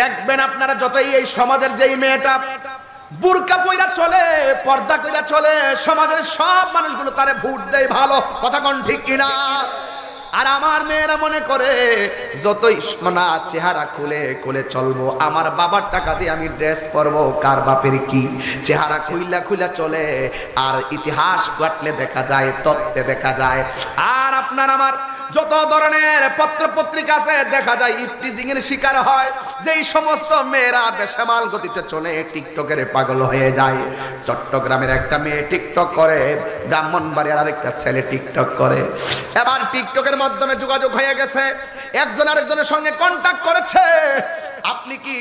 দেখবেন আপনারা যতই এই সমাজের যেই মেয়েটা বুরকা পয়রা চলে, পর্দা কইরা চলে, সমাজের সব মানুষগুলো তারে ভোট দেয় ভালো, কথা কোন ঠিক কিনা? আর আমার মেয়েরা মনে করে যতই না চেহারা খুলে খুলে চলবো, আমার বাবার টাকা দিয়ে আমি ড্রেস পরবো, কার বাপের কি চেহারা খুইলা খুইলা চলে। আর ইতিহাস ঘাটলে দেখা যায়, তত্ত্বে দেখা যায়। আর আপনার আমার যত ধরনের পত্র পত্রিকা আছে দেখা যায় ইফটিজিং এর শিকার হয়। যেই সমস্ত মেয়েরা বেসামাল গতিতে চলে টিকটকের পাগল হয়ে যায়। চট্টগ্রামের একটা মেয়ে টিকটক করে, ব্রাহ্মণবাড়িয়ার আরেকটা ছেলে টিকটক করে। এবার টিকটকের মাধ্যমে যোগাযোগ হয়ে গেছে, একজন আরেকজনের সঙ্গে কন্টাক্ট করেছে। আপনি কি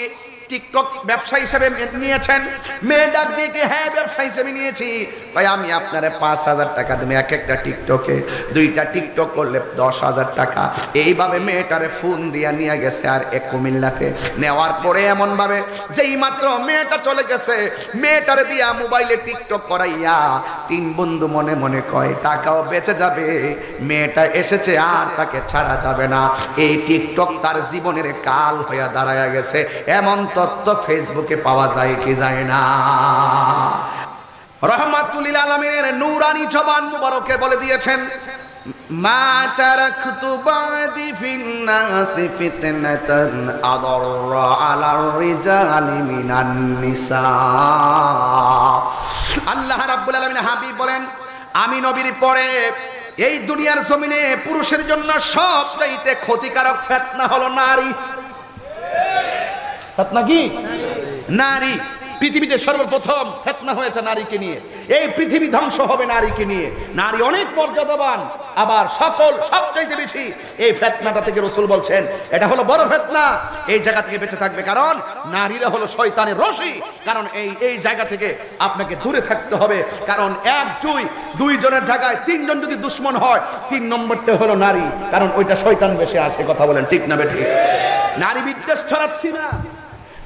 টিকটক ব্যবসা হিসেবে নিয়েছেন? মেয়ে ডাক দিয়ে কি হ্যাঁ ব্যবসা হিসেবে নিয়েছি। ভাই আমি আপনারে 5,000 টাকা দেব, এক একটা টিকটকে 2টা টিকটক করলে 10,000 টাকা। এইভাবে মেয়েটারে ফোন দিয়া নিয়ে গেছে আর এক কুমিল্লাতে। নেওয়ার পরে এমন ভাবে যেই মাত্র মেয়েটা চলে গেছে, মেয়েটারে দিয়া মোবাইলে টিকটক করাইয়া 3 বন্ধু মনে মনে কয় টাকাও বেঁচে যাবে, মেয়েটা এসেছে আর তাকে ছাড়া যাবে না। এই টিকটক তার জীবনের কাল হয়ে দাঁড়ায় গেছে। এমন তথ্য ফেসবুকে পাওয়া যায় কি যায় না? রহমাতুল লিল আলামিনের নূরানি জবান মুবারকে বলে দিয়েছেন, মা তারাকতু বাদি ফিন নাসি ফিতনাতান আদাররা আলার রিজালি মিনান নিসা। আল্লাহ রাব্বুল আলামিন হাবিব বলেন, আমি নবীর পরে এই দুনিয়ার জমিনে পুরুষের জন্য সবচাইতে ক্ষতিকারক ফিতনা হলো নারী। ফিতনা কি? নারী। পৃথিবীতে সর্বপ্রথম ফিতনা হয়েছে নারীকে নিয়ে। এই পৃথিবী ধ্বংস হবে নারীকে নিয়ে। নারী অনেক মর্যাদাবান, আবার সবচাইতে বেশি এই ফিতনাটা থেকে রাসূল বলছেন এটা হলো বড় ফিতনা। এই জায়গা থেকে বেঁচে থাকবে, কারণ নারীরা হলো শয়তানের রশি। কারণ এই জায়গা থেকে আপনাকে দূরে থাকতে হবে। কারণ 1-2 জনের জায়গায় 3 জন যদি দুশমন হয়, 3 নম্বরটা হলো নারী, কারণ ওইটা শয়তান বেশি আছে। কথা বলেন ঠিক না বেঠিক? নারী বিদ্বেষ ছড়াচ্ছি না,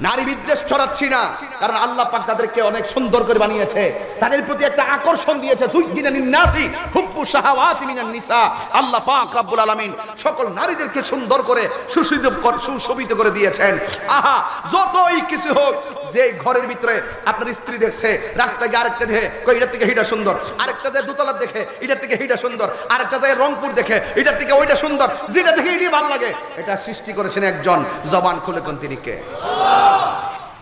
নারী বিদ্বেষ ছড়াচ্ছি না, কারণ আল্লাহ পাক তাদেরকে অনেক সুন্দর করে বানিয়েছে, তাদের প্রতি একটা আকর্ষণ দিয়েছে। যুজ্জিনা লিন-নাসি হুব্বু শাহাওয়াতি মিনান নিসা। আল্লাহ পাক রব্বুল আলামিন সকল নারীদেরকে সুন্দর করে সুশোভিত করে দিয়েছেন। আহা, যতই কিছু হোক, যে ঘরের ভিতরে আপনার স্ত্রী দেখছে, রাস্তায় গিয়ে আরেকটা দেখে কই এটার থেকে হিটা সুন্দর, আরেকটা যায় দোতলা দেখে এটার থেকে হিটা সুন্দর, আরেকটা যায় রংপুর দেখে এটার থেকে ওইটা সুন্দর, যেটা দেখে এটাই ভালো লাগে। এটা সৃষ্টি করেছেন একজন, জবান খুলে কোন তিনি কে?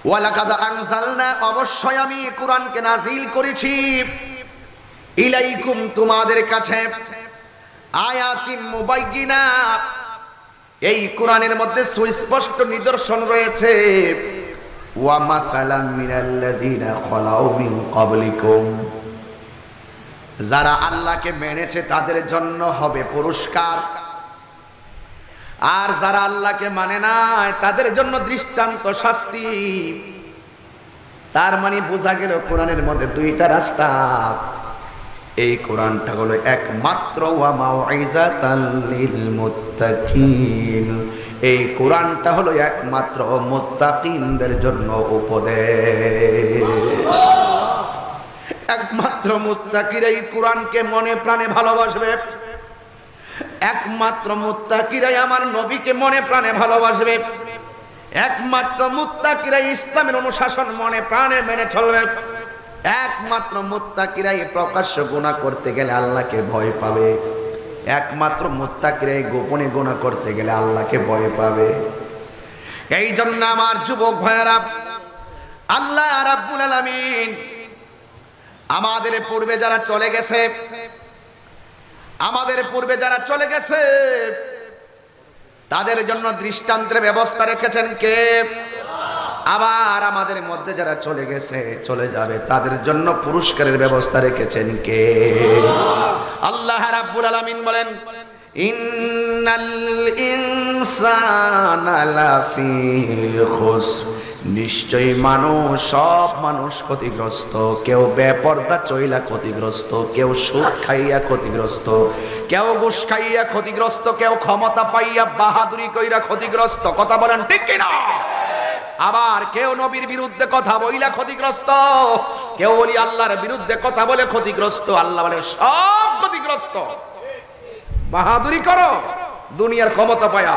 ওয়ালাকাদ আনজালনা, অবশ্যই আমি কুরআনকে নাজিল করেছি, ইলাইকুম তোমাদের কাছে, আয়াতিন মুবায়্যিনাত, এই কোরআনের মধ্যে সুস্পষ্ট নিদর্শন রয়েছে। ওয়া মাসালাম মিনাল্লাযিনা খালাউ মিন ক্বাবলিকুম, যারা আল্লাহকে মেনেছে তাদের জন্য হবে পুরস্কার, আর যারা আল্লাহকে মানে নাই তাদের জন্য দৃষ্টান্ত শাস্তি। তার মানে বোঝা গেল কোরআনের মধ্যে 2টা রাস্তা। এই কোরআনটা হলো একমাত্র ওয়া মাউইজাতাল লিল মুত্তাকিন, এই কোরআনটা হলো একমাত্র মুত্তাকিনদের জন্য উপদেশ। একমাত্র মুত্তাকিরা এই কোরআনকে মনে প্রাণে ভালোবাসবে, একমাত্র মুত্তাকিরাই আমার নবীকে মনে প্রাণে ভালোবাসবে, একমাত্র মুত্তাকিরাই ইসলামের অনুশাসন মনে প্রাণে মেনে চলবে, একমাত্র মুত্তাকিরাই প্রকাশ্য গুনাহ করতে গেলে আল্লাহকে ভয় পাবে, একমাত্র মুত্তাকিরাই গোপনে গুনাহ করতে গেলে আল্লাহকে ভয় পাবে। এই জন্য আমার যুবক ভাইয়েরা, আল্লাহ রাব্বুল আলামিন আমাদের পূর্বে যারা চলে গেছে, আমাদের পূর্বে যারা চলে গেছে তাদের জন্য দৃষ্টান্তের ব্যবস্থা রেখেছেন কে? আবার আমাদের মধ্যে যারা চলে গেছে, চলে যাবে, তাদের জন্য পুরস্কারের ব্যবস্থা রেখেছেন কে? আল্লাহ রাব্বুল আলামিন বলেন, ইন্নাল ইনসানা লাফি খুসর, নিশ্চয়ই মানুষ, সব মানুষ ক্ষতিগ্রস্ত। কেউ বেপরদা চইলা ক্ষতিগ্রস্ত, কেউ সুদ খাইয়া ক্ষতিগ্রস্ত, কেউ ঘুষ খাইয়া ক্ষতিগ্রস্ত, কেউ ক্ষমতা পাইয়া বাহাদুরি কইরা ক্ষতিগ্রস্ত। কথা বলেন ঠিক কিনা? আবার কেউ নবীর বিরুদ্ধে কথা বইলা ক্ষতিগ্রস্ত, কেউ ওলি আল্লাহর বিরুদ্ধে কথা বলে ক্ষতিগ্রস্ত। আল্লাহ বলে সব ক্ষতিগ্রস্ত। বাহাদুরি করো দুনিয়ার ক্ষমতা পায়া,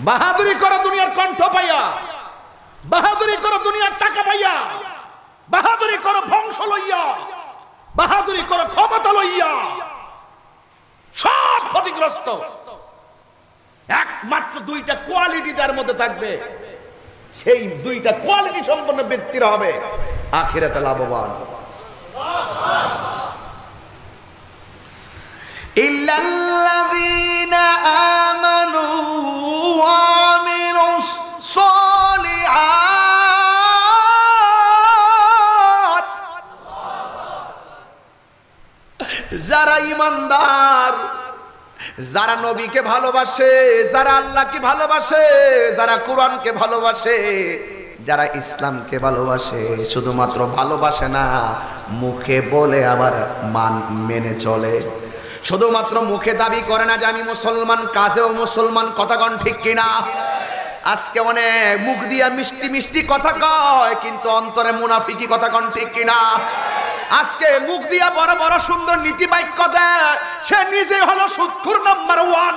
বাহাদুরি করো দুনিয়ার কণ্ঠ পাইয়া, বাহাদুরি করো দুনিয়ার টাকা পাইয়া, বাহাদুরি করো বংশ লইয়া, বাহাদুরি করো ক্ষমতা লইয়া, সব ক্ষতিগ্রস্ত। একমাত্র দুইটা কোয়ালিটি যার মধ্যে থাকবে, সেই দুইটা কোয়ালিটি সম্পন্ন ব্যক্তিরা হবে আখিরাতে লাভবান। ইল্লাল্লাযীনা আমানু ওয়া আমিলুস সালিহাত, যারা ঈমানদার, যারা নবীকে ভালোবাসে, যারা আল্লাহকে ভালোবাসে, যারা কোরআনকে ভালোবাসে, যারা ইসলামকে ভালোবাসে, শুধুমাত্র ভালোবাসে না, মুখে বলে আবার মেনে চলে। শুধুমাত্র মুখে দাবি করে না যে আমি মুসলমান, কাজেও মুসলমান। কথা কন ঠিক কিনা? আজকে অনেক মুখ দিয়া মিষ্টি মিষ্টি কথা কয়, কিন্তু অন্তরে মুনাফিকি। কথা কন ঠিক কিনা? আজকে মুখ দিয়া বড় বড় সুন্দর নীতি বাক্য দেয়, সে নিজে হলো সুদখোর নাম্বার 1।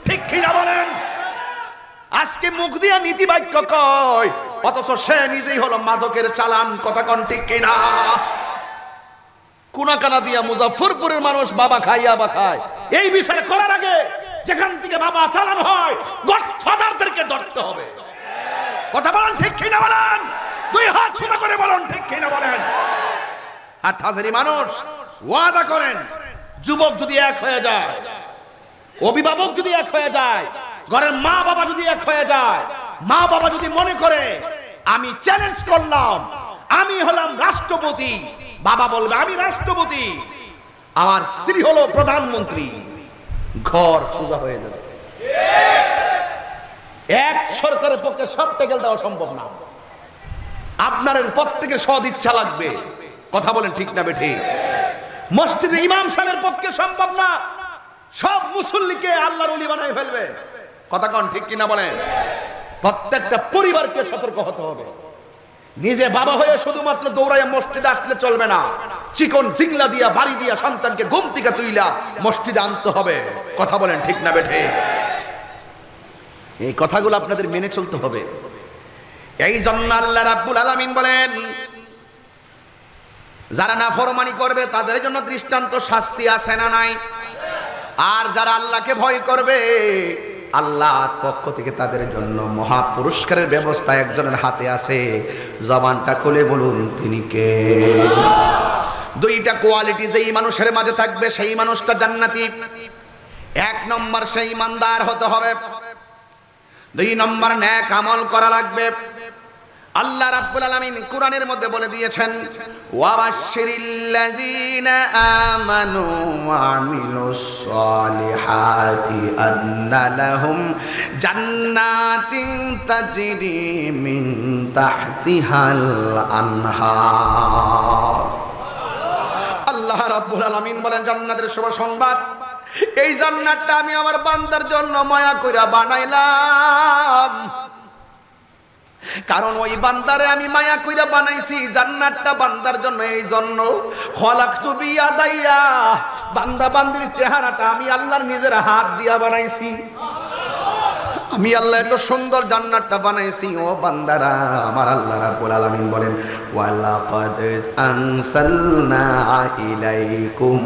ঠিক কিনা বলেন? আজকে মুখ দিয়া নীতি বাক্য কয়, অথচ সে নিজেই হলো মাদকের চালান। কথা কন ঠিক কিনা? কুনাকানা দিয়া মুজাফফরপুরের মানুষ বাবা খায়, আবা খায়। এই বিচার করার আগে যেখান থেকে বাবা চালানো হয়, গডফাদারদেরকে ধরতে হবে। কথা বলেন ঠিক কিনা বলেন? দুই হাত সোজা করে বলেন ঠিক কিনা বলেন? আর হাজারি মানুষ ওয়াদা করেন, যুবক যদি এক হয়ে যায়, অভিভাবক যদি এক হয়ে যায়, ঘরের মা বাবা যদি এক হয়ে যায়, মা বাবা যদি মনে করে আমি চ্যালেঞ্জ করলাম, আমি হলাম রাষ্ট্রপতি, বাবা বলবে আমি রাষ্ট্রপতি, আমার স্ত্রী হলো প্রধানমন্ত্রী, ঘর সোজা হয়ে যাবে। এক সরকারের পক্ষে সব টেকেল দেওয়া সম্ভব না। আপনার প্রত্যেকের সদ ইচ্ছা লাগবে। কথা বলেন ঠিক না বেঠিক? মসজিদে ইমাম সাহেবের পক্ষে সম্ভব না সব মুসল্লিকে আল্লাহর ওলি বানায় ফেলবে। কথা কন ঠিক কিনা বলেন? প্রত্যেকটা পরিবারকে সতর্ক হতে হবে। নিজে বাবা হয়ে শুধুমাত্র দৌড়াইয়া মসজিদে আসলে চলবে না। চিকন জিংলা দিয়া বাড়ি দিয়া সন্তানকে ঘুম থেকে তুইলা মসজিদে আনতে হবে। কথা বলেন ঠিক না বেঠিক? এই কথাগুলো আপনাদের মেনে চলতে হবে। এই জন্য আল্লাহ রাব্বুল আলামিন বলেন, যারা নাফরমানি করবে তাদের জন্য দৃষ্টান্ত শাস্তি আছে না নাই? আর যারা আল্লাহকে ভয় করবে, আল্লাহর পক্ষ থেকে তাদের জন্য মহা পুরস্কারের ব্যবস্থা একজনের হাতে আছে। জবানটা খুলে বলুন তিনি কে? দুইটা কোয়ালিটি যেই মানুষের মাঝে থাকবে সেই মানুষটা জান্নাতি। এক নম্বর, সেই ইমানদার হতে হবে। দুই নম্বর, নেক আমল করা লাগবে। আল্লাহ রাব্বুল আলামিন কোরআনের মধ্যে বলে দিয়েছেন, ওয়াবাশশিরিল্লাযীনা আমানু ওয়া আমিলুস সালিহাতি আন্না লাহুম জান্নাতিন তাজরি মিন তাহতিহাল আনহার। আল্লাহ রাব্বুল আলামিন বলেন, জান্নাতের শুভ সংবাদ, এই জান্নাতটা আমি আমার বান্দার জন্য মায়া কইরা বানাইলাম। কারণ ওই বান্দারে আমি মায়া কইরা বানাইছি। জান্নাতটা বান্দার জন্য এই জন্য, খলাকতু বিয়াদাইয়া, বান্দা বান্দির চেহারাটা আমি আল্লাহর নিজের হাত দিয়া বানাইছি। আমি আল্লাহ এত সুন্দর জান্নাতটা বানাইছি। ও বান্দারা, আমার আল্লাহ রাব্বুল আলামিন বলেন, ওয়ালাকাদ আনসালনা ইলাইকুম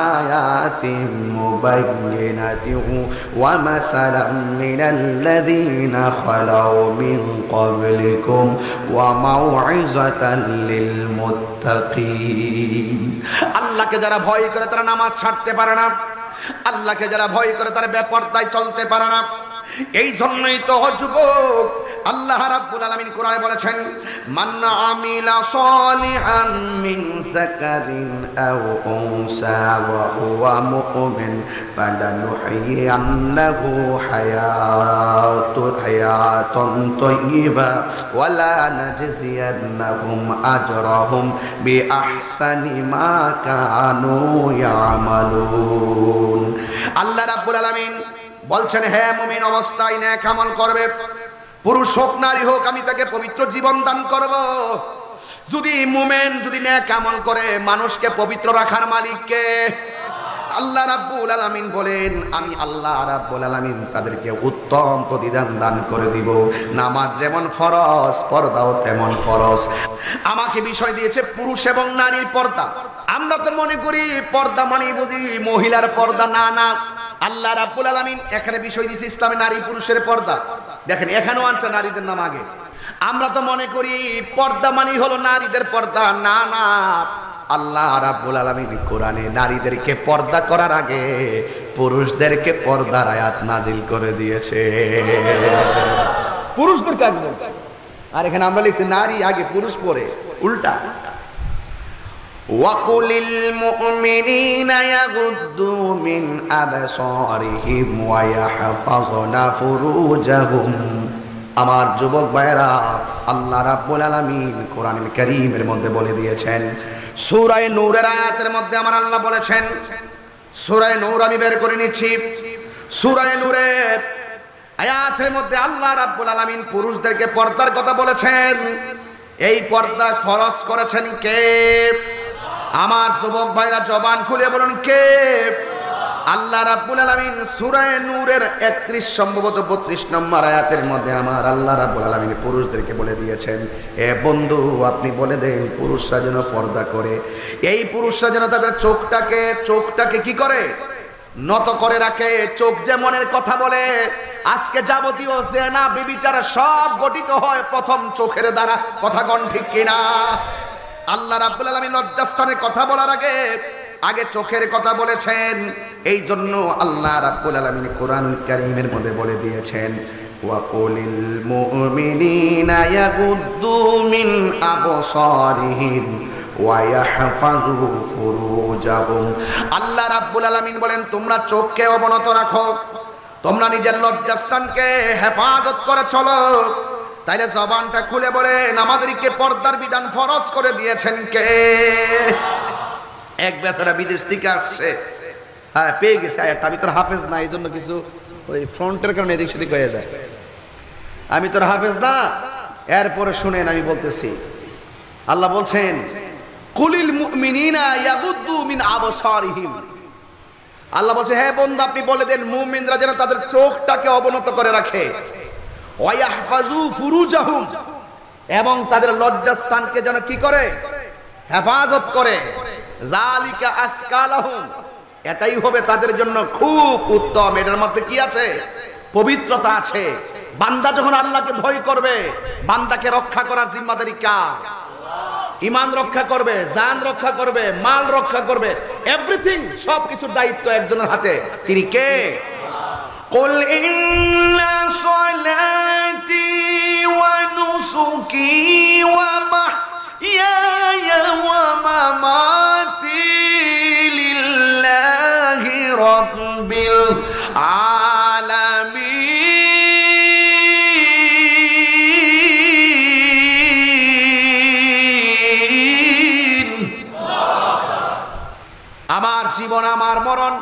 আয়াতিন মুবায়্যিনাতিন ওয়া মাসালাম মিনাল্লাযীনা খালাউ মিন ক্বাবলিকুম ওয়া মাউইযাতাল লিল মুত্তাকিন। আল্লাহকে যারা ভয় করে তারা নামাজ ছাড়তে পারে না। আল্লাহকে যারা ভয় করে তারা বেপরদায় চলতে পারে না। এই জন্যই তো যুবক, আল্লাহ রাব্বুল আলামিন কোরআনে বলেছেন, মান আমিলা সালিহান মিন যাকারিন আও উনসা ওয়া হুয়া মুমিন ফালানুহয়িয়ান্নাহু হায়াতান তাইয়্যিবা ওয়া লা নাজজিয়ান্নাহুম আজরাহুম বিআহসানি মা কানু ইয়ামালুন। আল্লাহ রাব্বুল আলামিন বলছেন, হে মুমিন অবস্থায় নেক আমল করবে, পুরুষ হোক নারী হোক, আমি তাকে পবিত্র জীবন দান করব। যদি মুমিন যদি নেক আমল করে, মানুষকে পবিত্র রাখার মালিক কে? আল্লাহ রাব্বুল আলামিন বলেন, আমি আল্লাহ রাব্বুল আলামিন তাদেরকে উত্তম প্রতিদান দান করে দিব। নামাজ যেমন ফরজ, পর্দাও তেমন ফরজ। আমাকে বিষয় দিয়েছে পুরুষ এবং নারীর পর্দা। আমরা তো মনে করি পর্দা মানে বুঝি মহিলার পর্দা, না না। আল্লাহ রাব্বুল আলামিন এখানে বিষয় দিয়েছে ইসলামে নারী পুরুষের পর্দা। দেখেন এখানেও আনছে নারীদের নাম আগে। আমরা তো মনে করি পর্দা মানে হলো নারীদের পর্দা, না না। আল্লাহ রাব্বুল আলামিন কোরআনে নারীদেরকে পর্দা করার আগে পুরুষদেরকে পর্দার আয়াত নাজিল করে দিয়েছে। পুরুষদেরকে আগে বলছে, আর এখানে আমরা লিখছি নারী আগে পুরুষ পরে, উল্টা। ওয়াকুলিল মুমিনিনা ইয়াগুদ্দু মিন আবসারিহিম ওয়া ইয়াহফাযনা ফুরুজাহুম। আমার যুবক ভাইরা, আল্লাহ রাব্বুল আলামিন কোরআনুল কারীমের মধ্যে বলে দিয়েছেন, সূরা নূরের আয়াতের মধ্যে আমার আল্লাহ বলেছেন, সূরা নূর আমি বের করে নিচ্ছি, সূরা নূরের আয়াতের মধ্যে আল্লাহ রাব্বুল আলামিন পুরুষদেরকে পর্দার কথা বলেছেন। এই পর্দা ফরজ করেছেন কে? আমার যুবক ভাইরা জবান খুলে বলুন কে? আল্লাহ রাব্বুল আলামিন সূরা নূরের 31 সম্ভবত 32 নম্বর আয়াতের মধ্যে আমার আল্লাহ রাব্বুল আলামিন পুরুষদেরকে বলে দিয়েছেন, এ বন্ধু আপনি বলে দেন পুরুষরা যেন পর্দা করে। এই পুরুষরা যেন তাদের চোখটাকে কি করে? নত করে রাখে। চোখ যে মনের কথা বলে। আজকে যাবতীয় জেনা ব্যভিচার সব গঠিত হয় প্রথম চোখের দ্বারা। কথা কোন ঠিক কিনা? আল্লাহ রাব্বুল আলামিন লজ্জাস্থানের কথা বলার আগে চোখের কথা বলেছেন। এই জন্য আল্লাহ রাব্বুল আলামিন কোরআনুল কারীমের মধ্যে বলে দিয়েছেন, ওয়াকুলিল মুমিনিনা ইয়াগুদ্দু মিন আবসারিহিম ওয়া ইয়াহফাযু ফুরুজাহুম। আল্লাহ রাব্বুল আলামিন বলেন, তোমরা চোখকে অবনত রাখো, তোমরা নিজের লজ্জাস্থানকে হেফাজত করে চলো। তাইলে জবানটা খুলে বলেন, আমাদেরকে পর্দার বিধান ফরজ করে দিয়েছেন কে? এক বেচারা বিদেশ থেকে আসছে, হ্যাঁ পেয়ে গেছে আয়াতটা। আমি তোর হাফেজ না, এই জন্য কিছু ওই ফ্রন্টের কারণে এদিক সেদিক হয়ে যায়। আমি তোর হাফেজ না, এরপরে শুনেন আমি বলতেছি। আল্লাহ বলছেন, কুলিল মুমিনিনা ইয়াগুদ্দু মিন আবসারিহিম। আল্লাহ বলছে, হ্যাঁ বন্ধু আপনি বলে দেন মুমিনরা যেন তাদের চোখটাকে অবনত করে রাখে, ওয়া ইয়াহফাযু ফুরুজাহুম, এবং তাদের লজ্জাস্থানকে যেন কি করে? হেফাজত করে। যালিকা আসকালাহুম, এটাই হবে তাদের জন্য খুব উত্তম। এটার মধ্যে কি আছে? পবিত্রতা আছে। বান্দা যখন আল্লাহকে ভয় করবে, বান্দাকে রক্ষা করার জিম্মাদারি কার? ঈমান রক্ষা করবে, জান রক্ষা করবে, মাল রক্ষা করবে, এভরিথিং, সবকিছুর দায়িত্ব একজনের হাতে। তিনি কে? কুল ইন্না সলাতি ওয়া নুসুকি ওয়া মাহইয়ায়া ওয়া মামাতি লিল্লাহি রাব্বিল আলামিন। আমার জীবন, আমার মরণ,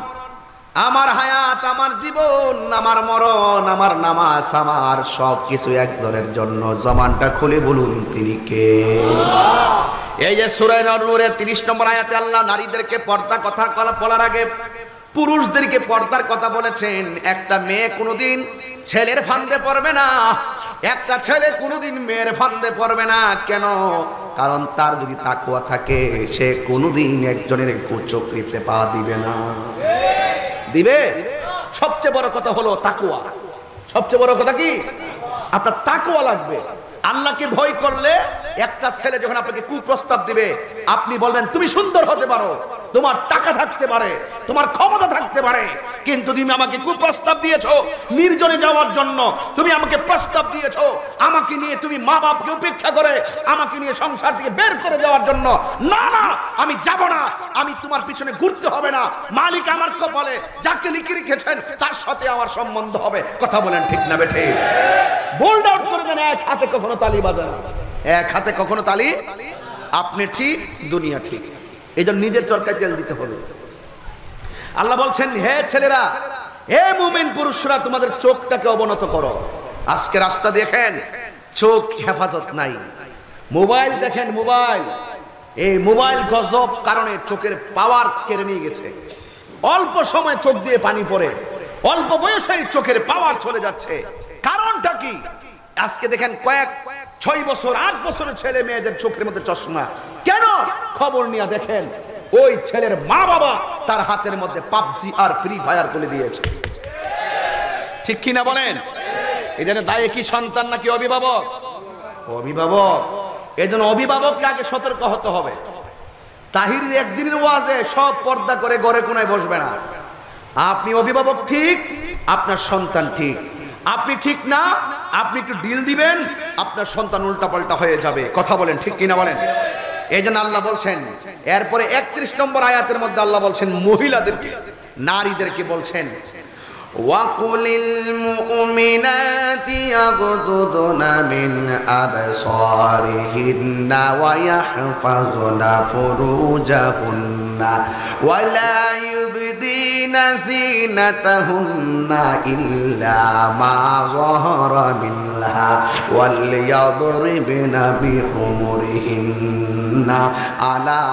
আমার হায়াত, আমার জীবন, আমার মরণ, আমার নামাজ, আমার সব কিছু একজনের জন্য। জবানটা খুলে বলুন তিনি কে? এই যে সূরা নূরের 30 নম্বর আয়াতে আল্লাহ নারীদেরকে পর্দা কথা বলার আগে পুরুষদেরকে পর্দার কথা বলেছেন। একটা মেয়ে কোনোদিন ছেলের ফান্দে পড়বে না, একটা ছেলে কোনোদিন মেয়ের ফান্দে পড়বে না। কেন? কারণ তার যদি তাকওয়া থাকে, সে কোনোদিন একজনের কুচক্রিতে পা দিবে না। দিবে? সবচেয়ে বড় কথা হলো তাকওয়া। সবচেয়ে বড় কথা কি? আপনার তাকওয়া লাগবে। আল্লাহকে ভয় করলে একটা ছেলে যখন আপনাকে কুপ্রস্তাব দিবে, আপনি বলবেন তুমি সুন্দর হতে পারো, তোমার টাকা থাকতে পারে, তোমার ক্ষমতা থাকতে পারে, কিন্তু তুমি আমাকে কুপ্রস্তাব দিয়েছো নির্জনে যাওয়ার জন্য, তুমি আমাকে প্রস্তাব দিয়েছো আমাকে নিয়ে তুমি মা বাপকে উপেক্ষা করে আমাকে নিয়ে সংসার থেকে বের করে যাওয়ার জন্য। না না, আমি যাব না, আমি তোমার পিছনে ঘুরতে হবে না। মালিক আমার কপালে যাকে লিখে রেখেছেন তার সাথে আমার সম্বন্ধ হবে। কথা বলেন ঠিক না বেঠে? বোল্ড আউট করে দেন, এক হাতে কখনো তালি বাজান, এক হাতে কখনো তালি। আপনি ঠিক, দুনিয়া ঠিক। এই জন্য নিজের চরকায় তেল দিতে হবে। আল্লাহ বলছেন, হে ছেলেরা, হে মুমিন পুরুষরা, তোমাদের চোখটাকে অবনত করো। আজকে রাস্তা দেখেন চোখ হেফাজত নাই। মোবাইল দেখেন, মোবাইল, এই মোবাইল গজব কারণে চোখের পাওয়ার কেড়ে নিয়ে গেছে। অল্প সময় চোখ দিয়ে পানি পড়ে, অল্প বয়সেই চোখের পাওয়ার চলে যাচ্ছে। কারণটা কি? আজকে দেখেন 6 বছর 8 বছরের ছেলে মেয়েদের চোখের মধ্যে চশমা। কেন? খবর নিয়ে দেখেন ওই ছেলের মা বাবা তার হাতের মধ্যে পাবজি আর ফ্রি ফায়ার তুলে দিয়েছে। ঠিক কিনা বলেন? এজন্য দায়ী কি সন্তান নাকি অভিভাবক? অভিভাবক। এজন্য অভিভাবককে আগে সতর্ক হতে হবে। তাহিরের একদিনের ওয়াজে সব পর্দা করে ঘরে কোনায় বসবে না। আপনি অভিভাবক ঠিক, আপনার সন্তান ঠিক। আপনি ঠিক না, আপনি একটু ডিল দিবেন, আপনার সন্তান উল্টাপাল্টা হয়ে যাবে। কথা বলেন, ঠিক কিনা বলেন? এই জন্য আল্লাহ বলছেন, এরপরে 31 নম্বর আয়াতের মধ্যে আল্লাহ বলছেন মহিলাদেরকে, নারীদেরকে বলছেন, ওয়াকুলিল মুমিনাতি ইয়াগদুদনা মিন আবসারিহিন্না ওয়া ইয়াহফাযনা ফুরুজাহুন্না ওয়া লা ইউবদিনা যিনাতাহুন্না ইল্লা মা যাহারা মিনহা ওয়াল ইয়াদরিবনা বিখুমুরিহিন্না আলা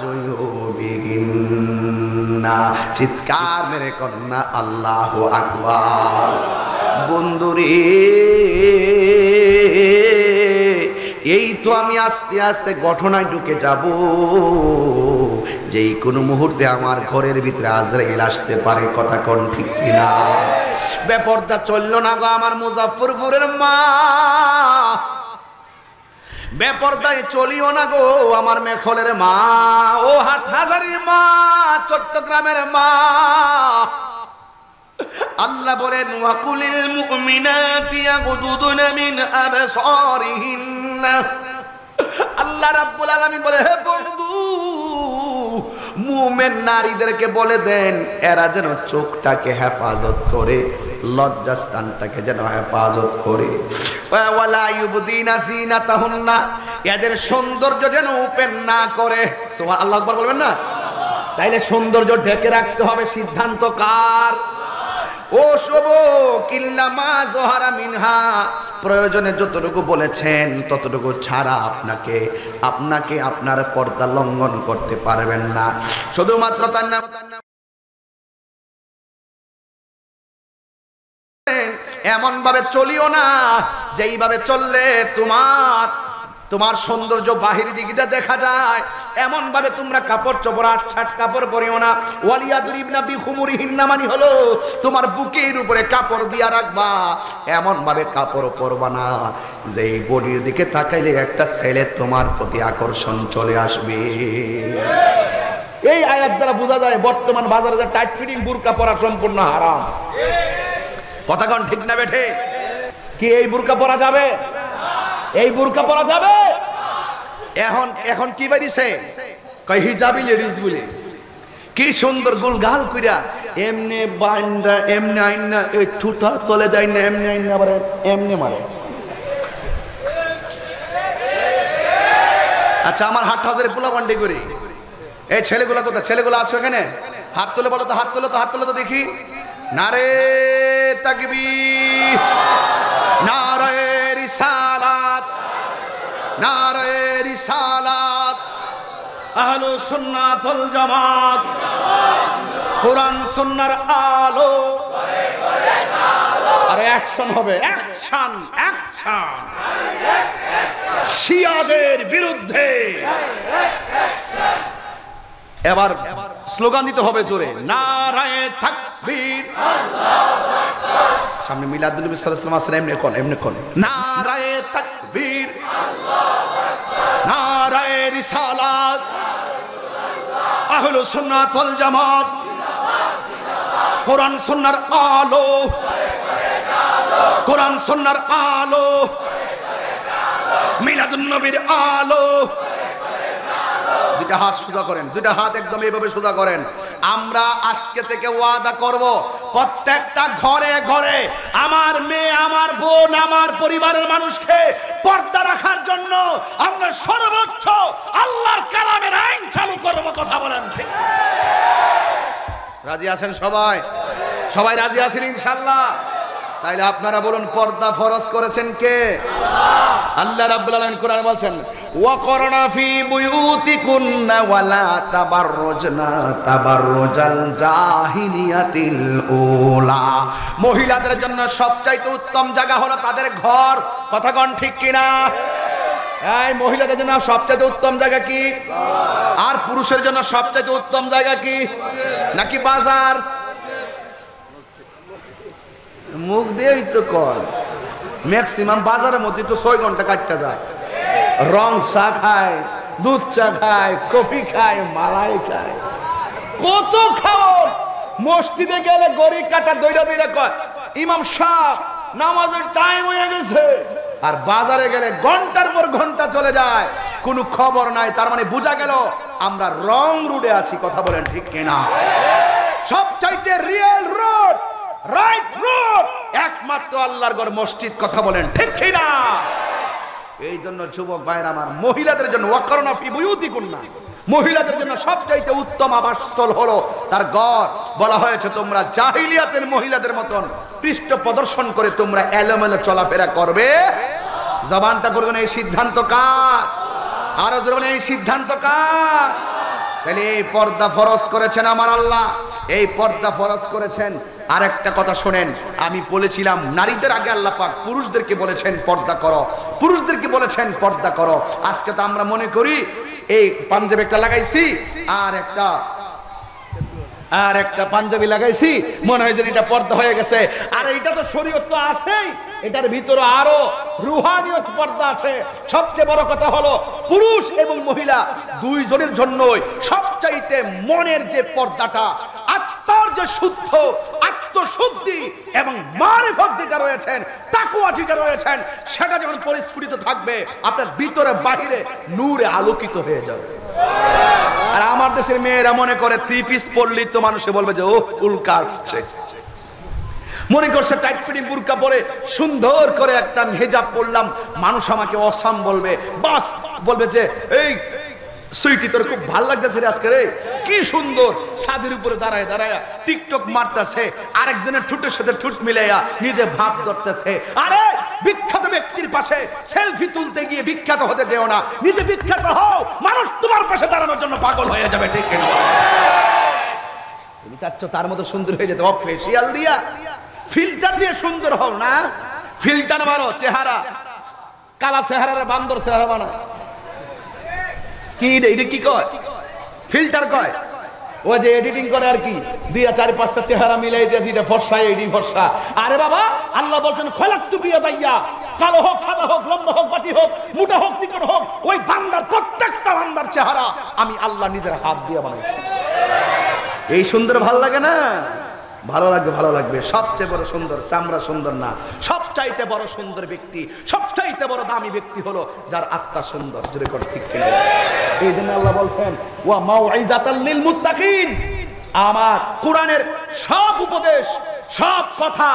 জুয়ুবিহিন্না। চিৎকার মেরে কন্যা আল্লাহু আকবার। বন্ধুরে, এই তো আমি আস্তে আস্তে ঘটনায় ঢুকে যাব, যেই কোনো মুহূর্তে আমার ঘরের ভিতরে আজরাইল আসতে পারে। কথা কোন ঠিক কিনা? বেপরদা চললো না গো আমার মুজাফফরপুরের মা, বেপরদায় চলিও না গো আমার মেখলের মা, ও হাটহাজারীর মা, চট্টগ্রামের মা। আল্লাহ বলেন ওয়াকুলিল মুমিনাতি ইয়াগুদুদনা মিন আবসারিহিন্না। আল্লাহ রাব্বুল আলামিন বলে, হে বন্ধু, মুমিন নারীদেরকে বলে দেন এরা যেন চোখটাকে হেফাজত করে, লজ্জাস্থানটাকে যেন হেফাজত করে। ওয়ালা ইউবদিনা যিনাতাহুন্না, এদের সৌন্দর্য যেন ওপেন না করে। সুবহানাল্লাহ, আল্লাহু আকবার বলবেন না? তাইলে সৌন্দর্য ঢেকে রাখতে হবে, সিদ্ধান্ত কার? ও শোভ কিল্লামা জোহারা মিনহা, প্রয়োজনে যতটুকু বলেছেন ততটুকু ছাড়া আপনাকে আপনার পর্দা লঙ্ঘন করতে পারবেন না। শুধুমাত্র তার নাম এমন ভাবে চলিও না যেইভাবে চললে তোমার সৌন্দর্য বাহির দিকে দেখা যায়। এমন ভাবে তোমরা কাপড় চোপড় আটসাট কাপড় পরিও না। ওয়ালিয়াদরিবনা বিখুমুরিহিন্না মানে হলো তোমার বুকের উপরে কাপড় দিয়া রাখবা। এমন ভাবে কাপড় পরবা না যেই বডির দিকে তাকাইলে একটা ছেলে তোমার প্রতি আকর্ষণ চলে আসবে। এই আয়াত দ্বারা বোঝা যায় বর্তমান বাজারে যে টাইট ফিটিং বুরকা পরা সম্পূর্ণ হারাম। কথা কোন ঠিক না বেঠে? কি এই বুরকা পরা যাবে? এই বুরকা পরা যাবে? এখন কি বেরিয়েছে, কই হিজাবি লেডিস বলে, কি সুন্দর গোলগাল কইরা এমনে বান্দা এমনে আইনা এই থুতা তলে দেয় না, এমনে আইনা আবার এমনে মারে। আচ্ছা, আমার হাটহাজারে পোলা বান্ডি করি, এই ছেলেগুলা কোথায়? ছেলেগুলা আছে এখানে? হাত তুলে বলো তো, হাত তুলে তো, হাত তুলে তো দেখি। নারে তাকবীর, নারে রিসালাত, নারে রিসালাত, আহলে সুন্নাত ওয়াল জামাত, কোরআন সুন্নাহর আলো। আরে অ্যাকশন হবে, অ্যাকশন, অ্যাকশন শিয়াদের বিরুদ্ধে। এবার স্লোগান দিতে হবে জোরে, নারায়ে তাকবীর, আল্লাহু আকবার। সামনে মিলাদুন নবী সাল্লাল্লাহু আলাইহি ওয়াসাল্লাম এমনি কোন নারায়ে তাকবীর, আল্লাহু আকবার, নারায়ে রিসালাত, আহলে সুন্নাত ওয়াল জামাত, কোরআন সুন্নাহর আলো, কোরআন সুন্নাহর আলো, মিলাদুন নবীর আলো। দুইটা হাত সোজা করেন, দুইটা হাত একদম এইভাবে সোজা করেন। আমরা আজকে থেকে ওয়াদা করব, প্রত্যেকটা ঘরে ঘরে আমার মেয়ে, আমার বোন, আমার পরিবারের মানুষকে পর্দা রাখার জন্য আমরা সর্বোচ্চ আল্লাহর কালামের আইন চালু করব। কথা বলেন ঠিক? রাজি আছেন সবাই? সবাই রাজি আছেন ইনশাআল্লাহ? তাইলে আপনারা বলুন, পর্দা ফরজ করেছেন কে? আল্লাহ রাব্বুল আলামিন কোরআনে বলছেন, ওয়াকরনা ফি বুয়ুতিকুন্না ওয়ালা তাবাররুজনা তাবাররুজাল জাহিলিয়াতিল উলা। মহিলাদের জন্য সবচাইতে উত্তম জায়গা হলো তাদের ঘর। কথা কোন ঠিক কিনা? এই মহিলাদের জন্য সবচেয়ে উত্তম জায়গা কি? আর পুরুষের জন্য সবচেয়ে উত্তম জায়গা কি? নাকি বাজার? মুখ দিয়েই তো কর। ম্যাক্সিমাম বাজারের মধ্যে তো 6 ঘন্টা কাটতে যায়। রং চা খায়, দুধ চা খায়, কফি খায়, মালাই খায়, কত খাও। মসজিদে গেলে গড়ি কাটা দইরা দইরা কয় ইমাম সাহেব নামাজের টাইম হয়ে গেছে। আর বাজারে গেলে ঘন্টার পর ঘন্টা চলে যায়, কোনো খবর নাই। তার মানে বোঝা গেল আমরা রং রুটে আছি। কথা বলেন ঠিক কিনা? সবচাইতে রিয়েল রোড, রাইট রোড একমাত্র আল্লাহর ঘর মসজিদ। কথা বলেন ঠিক কিনা? এই জন্য যুবক ভাইরা আমার, মহিলাদের জন্য ওয়াকরনা ফি বুয়ুতিকুন্না, মহিলাদের জন্য সবচাইতে উত্তম আবাসস্থল হলো তার ঘর। বলা হয়েছে তোমরা জাহিলিয়াতের মহিলাদের মতন পৃষ্ঠ প্রদর্শন করে তোমরা এলোমেলো চলাফেরা করবে। জবানটা করবেন, এই সিদ্ধান্ত কার? আরো জোরে এই সিদ্ধান্ত কার? তাহলে এই পর্দা ফরজ করেছেন আমার আল্লাহ, এই পর্দা ফরজ করেছেন। আর একটা কথা শোনেন, আমি বলেছিলাম নারীদের আগে আল্লাহ পাক পুরুষদেরকে বলেছেন পর্দা করো, পুরুষদেরকে বলেছেন পর্দা করো। আজকে তো আমরা মনে করি এই পাঞ্জাবি একটা লাগাইছি আর একটা পাঞ্জাবি লাগাইছি, মনে হয় যে এটা পর্দা হয়ে গেছে। আর এটা তো শরীয়ত তো আছেই, এটার ভিতরে আরো রুহানিয়ত পর্দা আছে। সবচেয়ে বড় কথা হলো পুরুষ এবং মহিলা দুইজনের জন্যই সবচাইতে মনের যে পর্দাটা, আত্মার যে শুদ্ধ আত্মশুদ্ধি এবং মারিফত যেটা রয়েছেন, তাকওয়া যেটা রয়েছেন, সেটা যখন পরিস্ফুটিত থাকবে আপনার ভিতরে বাহিরে নূরে আলোকিত হয়ে যাবে। আর আমার দেশের মেয়েরা মনে করে 3 পিস পরলেই তো মানুষে বলবে যে ও উল্কা আসছে। মনে করছে টাইট ফিটিং বুরকা পরে সুন্দর করে একটা হিজাব পরলাম, মানুষ আমাকে অসাম বলবে, বাস বলবে যে এই সুইটি তোর খুব ভালো লাগতেছে রে আজকে, রে কি সুন্দর। ছাদের উপরে দাঁড়ায় দাঁড়ায় টিকটক মারতেছে, আরেকজনের ঠুটের সাথে ঠুট মিলাইয়া নিজে ভাব ধরতেছে। আরে বিখ্যাত ব্যক্তির পাশে সেলফি তুলতে গিয়ে বিখ্যাত হতে যেও না, নিজে বিখ্যাত হও, মানুষ তোমার পাশে দাঁড়ানোর জন্য পাগল হয়ে যাবে। ঠিক কিনা? তুমি চাচ্ছ তার মতো সুন্দর হয়ে যেতে, ফেসিয়াল দিয়া ফিল্টার দিয়ে সুন্দর হও না, ফিল্টার মারো, চেহারা কালা চেহারা বান্দর চেহারা বানায়। কি এটা কি কয়? ফিল্টার কয়। ও যে এডিটিং করে আর কি, 2-4-5টা চেহারা মিলাই দিয়েছি, এটা ফর্সা এডি ফর্সা। আরে বাবা, আল্লাহ বলছেন খলাকতু বিয়াদাইয়া, কালো হোক সাদা হোক লম্বা হোক বাটি হোক মোটা হোক চিকন হোক, ওই বান্দার প্রত্যেকটা বান্দার চেহারা আমি আল্লাহ নিজের হাত দিয়ে বানাইছি। এই সুন্দর ভালো লাগে না? ভালো লাগবে, ভালো লাগবে। সবচেয়ে বড় সুন্দর চামড়া সুন্দর না, সবচাইতে বড় সুন্দর ব্যক্তি, সবচাইতে বড় দামি ব্যক্তি হলো যার আত্মা সুন্দর। জোরে করে ঠিক কিনা? এই জন্য আল্লাহ বলছেন ওয়া মাউইজাতাল লিল মুত্তাকিন, আমার কোরআনের সব উপদেশ, সব কথা,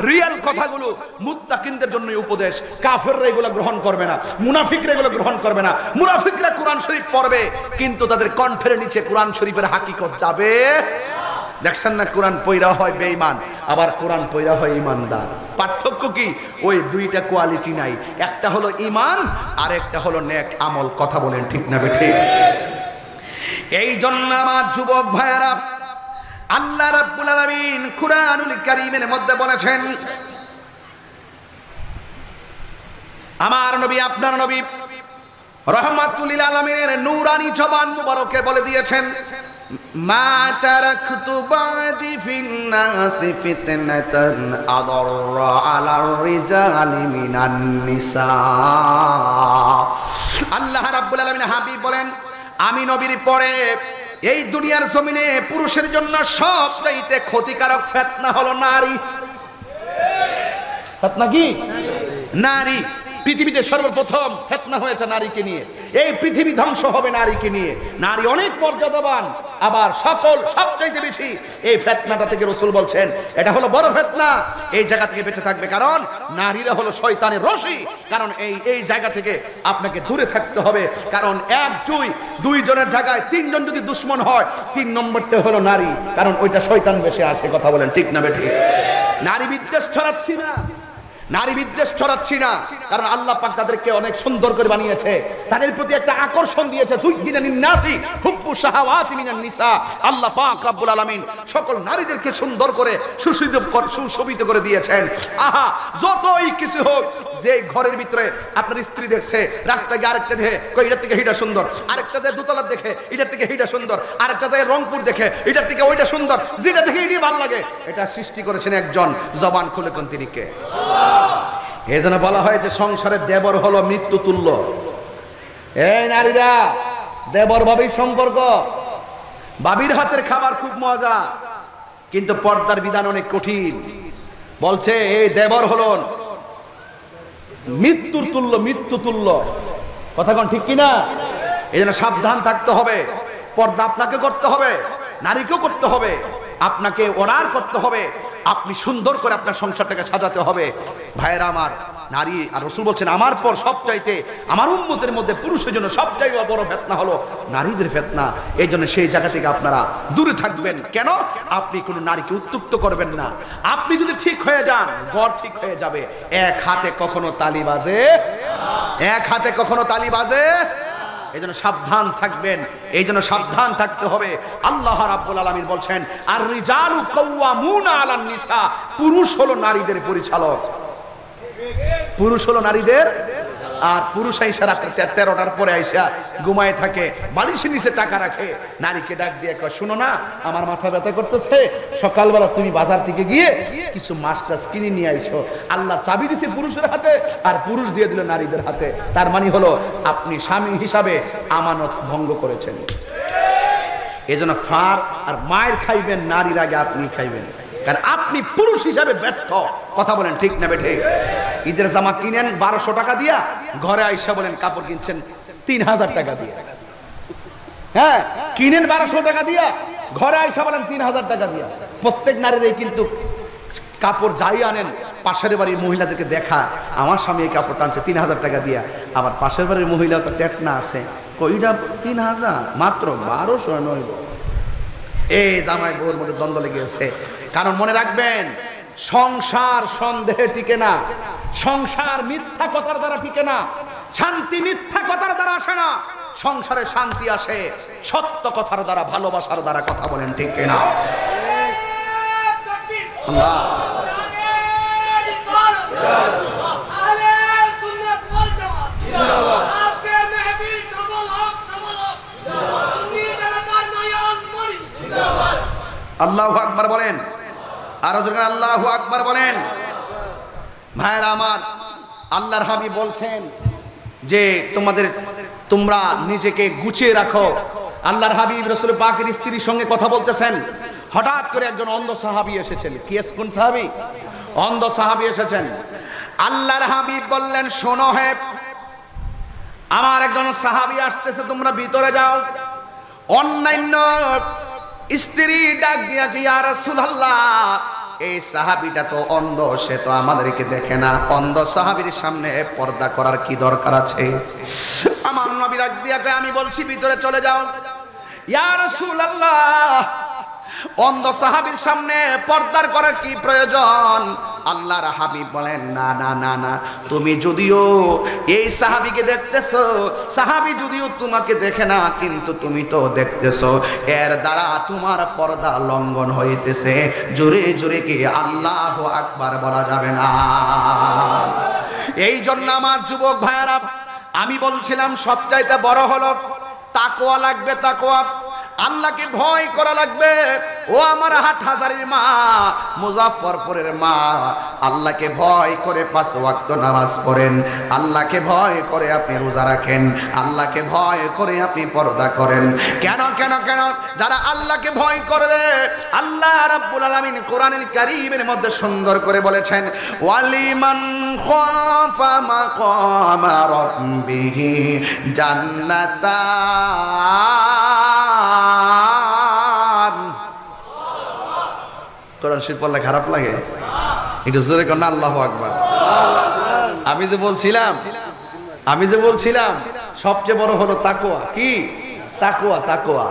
রিয়েল কথাগুলো মুত্তাকিনদের জন্য উপদেশ। কাফেররা এগুলো গ্রহণ করবে না, মুনাফিকরা এগুলো গ্রহণ করবে না। মুনাফিকরা কোরআন শরীফ পড়বে কিন্তু তাদের কণ্ঠের নিচে কোরআন শরীফের হাকিকত যাবে। দেখছেন না, কোরআন পয়রা হয় বেঈমান, আবার কোরআন পয়রা হয় ইমানদার। পার্থক্য কি? ওই দুইটা কোয়ালিটি নাই, একটা হলো ঈমান আর একটা হলো নেক আমল। কথা বলেন ঠিক না বেঠিক? এই জন্য আমার যুবক ভাইয়েরা, আল্লাহ রাব্বুল আলামিন কুরআনুল কারীমের মধ্যে বলেছেন, আমার নবী আপনার নবী রাহমাতুল লিল আলামিনের নূরানি জবান মুবারকে বলে দিয়েছেন, মা তারাকতু বাদি ফিন নাসি ফিতনাতান আদাররা আলার রিজালি মিনান নিসা। আল্লাহ রাব্বুল আলামিন হাবিব বলেন, আমি নবীর পরে এই দুনিয়ার জমিনে পুরুষের জন্য সবচাইতে ক্ষতিকারক ফিতনা হলো নারী। ফিতনা কি? নারী। পৃথিবীতে সর্বপ্রথম ফিতনা হয়েছে নারীকে নিয়ে। এই পৃথিবী ধ্বংস হবে নারীকে নিয়ে। নারী অনেক মর্যাদাবান, আবার সবচাইতে বেশি এই ফিতনাটা থেকে রাসূল বলছেন এটা হলো বড় ফিতনা। এই জায়গা থেকে বেঁচে থাকবে, কারণ নারীরা হলো শয়তানের রশি। কারণ এই জায়গা থেকে আপনাকে দূরে থাকতে হবে, কারণ 1-2 জনের জায়গায় 3 জন যদি দুশমন হয়, 3 নম্বরটা হলো নারী, কারণ ওইটা শয়তান বেশে আসে। কথা বলেন ঠিক না বেঠিক? নারী বিদ্বেষ ছড়াচ্ছি না, নারী বিদ্বেষ ছড়াচ্ছি না, কারণ আল্লাহ পাক তাদেরকে অনেক সুন্দর করে বানিয়েছে, তাদের প্রতি একটা আকর্ষণ দিয়েছে। যুজ্জিনা লিন-নাসি হুব্বু শাহাওয়াতি মিনান নিসা। আল্লাহ পাক রব্বুল আলামিন সকল নারীদেরকে সুন্দর করে সুশোভিত করে দিয়েছেন। আহা, যতই কিছু হোক, যে ঘরের ভিতরে আপনার স্ত্রী দেখছে, রাস্তায় গিয়ে আরেকটা দেখে কই এটার থেকে হিটা সুন্দর, আরেকটা যায় দোতলা দেখে এটার থেকে হিটা সুন্দর, আরেকটা যায় রংপুর দেখে এটার থেকে ওইটা সুন্দর, যেটা দেখে এটাই ভালো লাগে। এটা সৃষ্টি করেছেন একজন, জবান খুলে কোন তিনি কে? এই জন্য বলা হয় যে সংসারের দেবর হলো মৃত্যু তুল্য। এই নারীরা, দেবর ভাবির সম্পর্ক, ভাবির হাতের খাবার খুব মজা, কিন্তু পর্দার বিধান অনেক কঠিন। বলছে এই দেবর হলো মৃত্যুর তুল্য, মৃত্যু তুল্য। কথা কোন ঠিক কিনা? এই জন্য সাবধান থাকতে হবে। পর্দা আপনাকে করতে হবে, নারীকেও করতে হবে, আপনাকে অর্ডার করতে হবে। আপনি সুন্দর করে আপনার সংসারটাকে সাজাতে হবে। ভাইয়েরা আমার, নারী আর রাসূল বলছেন আমার পর সবচাইতে আমার উম্মতের মধ্যে পুরুষের জন্য সবচাইতে বড় ফিতনা হলো নারীদের ফিতনা। এই জন্য সেই জায়গা থেকে আপনারা দূরে থাকবেন। কেন? আপনি কোনো নারীকে উত্ত্যক্ত করবেন না। আপনি যদি ঠিক হয়ে যান, ঘর ঠিক হয়ে যাবে। এক হাতে কখনো তালি বাজে, এক হাতে কখনো তালি বাজে। এই জন্য সাবধান থাকবেন, এই জন্য সাবধান থাকতে হবে। আল্লাহ রাব্বুল আলামিন বলছেন আর রিজালু কাওয়ামুনা আলান নিসা, পুরুষ হলো নারীদের পরিচালক। পুরুষ হলো নারীদের, আর পুরুষ আইসা রাত্রে 13টার পরে আইসা ঘুমায় থাকে, বালিশের নিচে টাকা রাখে। নারীকে ডাক দিয়ে কয় শোনো না, আমার মাথা ব্যথা করতেছে, সকালবেলা তুমি বাজার থেকে গিয়ে কিছু মাছ টাছ কিনে নিয়ে আইসো। আল্লাহ চাবি দিছে পুরুষের হাতে, আর পুরুষ দিয়ে দিল নারীদের হাতে। তার মানে হলো আপনি স্বামী হিসাবে আমানত ভঙ্গ করেছেন। এই জন্য ফার আর মায়ের খাইবেন, নারীর আগে আপনি খাইবেন, কারণ আপনি পুরুষ হিসাবে ব্যর্থ। কথা বলেন ঠিক না বেঠে? ঈদের জামা কিনেন 1200 টাকা দিয়া, ঘরে আইসা বলেন কাপড় কিনছেন 3000 টাকা দিয়া। হ্যাঁ, কিনেন 1200 টাকা দিয়া, ঘরে আইসা বলেন 3000 টাকা দিয়া। প্রত্যেক নারীরাই কিন্তু কাপড় যাই আনেন পাশের বাড়ির মহিলাদেরকে দেখায়, আমার স্বামী এই কাপড় টানছে 3000 টাকা দিয়া। আবার পাশের বাড়ির মহিলা তো টেটনা আছে, কইটা 3000 মাত্র 1200 নয়। এই জামাই বউর মধ্যে দ্বন্দ্ব লেগে গেছে। কারণ মনে রাখবেন, সংসার সন্দেহে টিকে না, সংসার মিথ্যা কথার দ্বারা টিকে না, শান্তি মিথ্যা কথার দ্বারা আসে না। সংসারে শান্তি আসে সত্য কথার দ্বারা, ভালোবাসার দ্বারা। কথা বলেন ঠিক কিনা? আল্লাহ আল্লাহু আকবার বলেন, আরো জোরে আল্লাহু আকবার বলেন। ভাইরা আমার, আল্লাহর হাবিব বলছেন যে তোমরা নিজেকে গুছিয়ে রাখো। আল্লাহর হাবিব রাসূল পাকের স্ত্রীর সঙ্গে কথা বলতেছেন, হঠাৎ করে একজন অন্ধ সাহাবী এসেছেন। কি কোন সাহাবী? অন্ধ সাহাবী এসেছেন। আল্লাহর হাবিব বললেন শোনো হে, আমার একজন সাহাবী আসতেছে, তোমরা ভিতরে যাও। অন্যান্য স্ত্রী ডাক দিয়া কি ইয়া রাসূলুল্লাহ, এই সাহাবীটা তো অন্ধ, সে তো আমাদেরকে দেখে না, অন্ধ সাহাবীর সামনে পর্দা করার কি দরকার আছে? আমার নবী ডাক দিয়া কয় আমি বলছি ভিতরে চলে যাও। ইয়া রাসূলুল্লাহ, অন্ধ সাহাবীর সামনে পর্দার করার কি প্রয়োজন? আল্লাহর হাবিব বলেন না না না না, তুমি যদিও এই সাহাবীকে দেখতেছো, সাহাবী যদিও তোমাকে দেখে না, কিন্তু তুমি তো দেখতেছো, এর দ্বারা তোমার পর্দা লঙ্ঘন হইতেছে। জোরে জোরে কি আল্লাহু আকবার বলা যাবে না? এই জন্য আমার যুবক ভাইয়ারা, আমি বলছিলাম সবচাইতে বড় হলো তাকওয়া লাগবে। তাকওয়া, আল্লাহকে ভয় করা লাগবে। ও আমার হাটহাজারীর মা, মুজাফফরপুরের মা, আল্লাহকে ভয় করে 5 ওয়াক্ত নামাজ পড়েন, আল্লাহকে ভয় করে আপনি রোজা রাখেন, আল্লাহকে ভয় করে আপনি পর্দা করেন। কেন কেন কেন? যারা আল্লাহকে ভয় করবে, আল্লাহ রাব্বুল আলামিন কোরআনুল কারীমের মধ্যে সুন্দর করে বলেছেন ওয়ালিমান খাফা মাকামা রাব্বিহি জান্নাতান। কোরআন শরীফ পড়লে খারাপ লাগে? একটু জোরে কর না আল্লাহু আকবার। আমি যে বলছিলাম সবচেয়ে বড় হলো তাকওয়া। কি তাকওয়া? তাকওয়া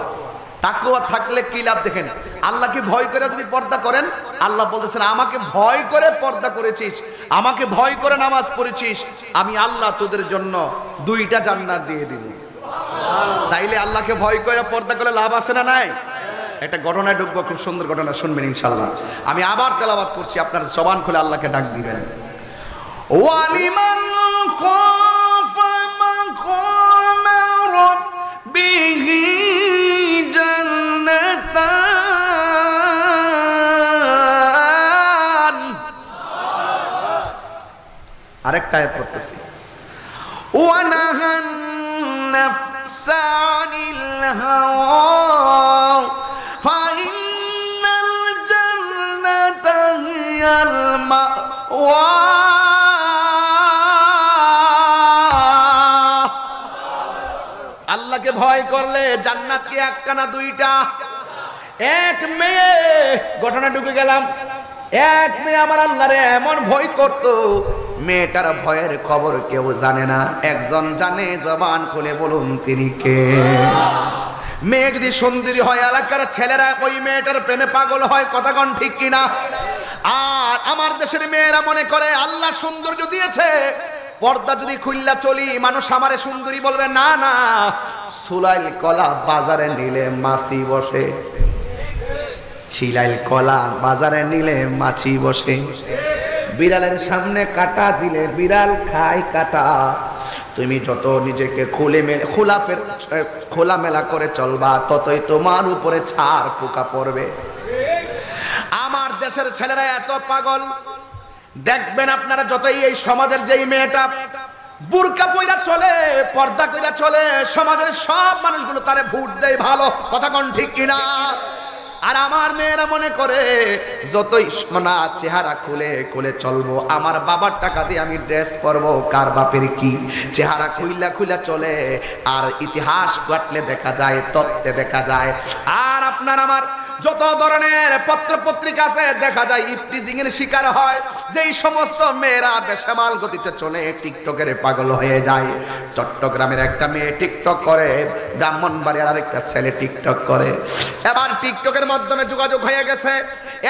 তাকওয়া থাকলে কি লাভ দেখেন, আল্লাহকে ভয় করে যদি পর্দা করেন, আল্লাহ বলতেছেন আমাকে ভয় করে পর্দা করেছিস, আমাকে ভয় করে নামাজ পড়েছিস, আমি আল্লাহ তোদের জন্য 2টা জান্নাত দিয়ে দিব। তাইলে আল্লাহকে ভয় করে পর্দা করলে লাভ আছে না নাই? একটা ঘটনায় ঢুকবো, খুব সুন্দর ঘটনা শুনবেন ইনশাআল্লাহ। আমি আবার তেলাওয়াত করছি, আপনারা জবান খুলে আল্লাহকে ডাক দিবেন। ওয়ালিমান খাফা মাকামা রাব্বিহি জান্নাতান। আরেকটা আয়াত পড়তেছি, ওয়া নাহান নাফসা আনিল হাওয়া ফাইন্নাল জান্নাতা হিয়াল মাওয়া। আল্লাহকে ভয় করলে জান্নাত কি একটা না 2টা? এক মেয়ে, ঘটনা ঢুকে গেলাম, এক মেয়ে আমার আল্লাহরে এমন ভয় করত, মেয়েটার ভয়ের খবর কেউ জানে না, একজন জানে, জবান খুলে বলুন তিনি কে? মেয়ে যদি সুন্দরী হয় এলাকার ছেলেরা ওই মেয়েটার প্রেমে পাগল হয়, কথা কোন ঠিক কিনা? আর আমার দেশের মেয়েরা মনে করে আল্লাহ সৌন্দর্য দিয়েছে, পর্দা যদি খুললা চলি মানুষ আমারে সুন্দরী বলবে, না না, সুলাইল কলা বাজারে নিলে মাছি বসে, ছিলাইল কলা বাজারে নিলে মাছি বসে, বিড়ালের সামনে কাটা দিলে বিড়াল খায় কাটা। তুমি যত নিজেকে খোলামেলা করে চলবা, ততই তোমার উপরে ছাড় পোকা পড়বে। আমার দেশের ছেলেরা এত পাগল, দেখবেন আপনারা যতই এই সমাজের যেই মেয়েটা বুরকা পইরা চলে, পর্দা কইরা চলে, সমাজের সব মানুষগুলো তারে ভোট দেয় ভালো, কথা কোন ঠিক কিনা? আর আমার মেয়েরা মনে করে যতই না চেহারা খুলে খুলে চলবো, আমার বাবার টাকা দিয়ে আমি ড্রেস পরবো, কার বাপের কি চেহারা খুইলা চলে। আর ইতিহাস ঘাটলে দেখা যায়, তত্ত্বে দেখা যায়, আর আপনার আমার যত ধরনের পত্র পত্রিকা আছে দেখা যায় ইফটিজিং এর শিকার হয়। যেই সমস্ত মেয়েরা বেসামাল গতিতে চলে টিকটকের পাগল হয়ে যায়। চট্টগ্রামের একটা মেয়ে টিকটক করে, ব্রাহ্মণবাড়িয়ার আরেকটা ছেলে টিকটক করে। এবার টিকটকের মাধ্যমে যোগাযোগ হয়ে গেছে,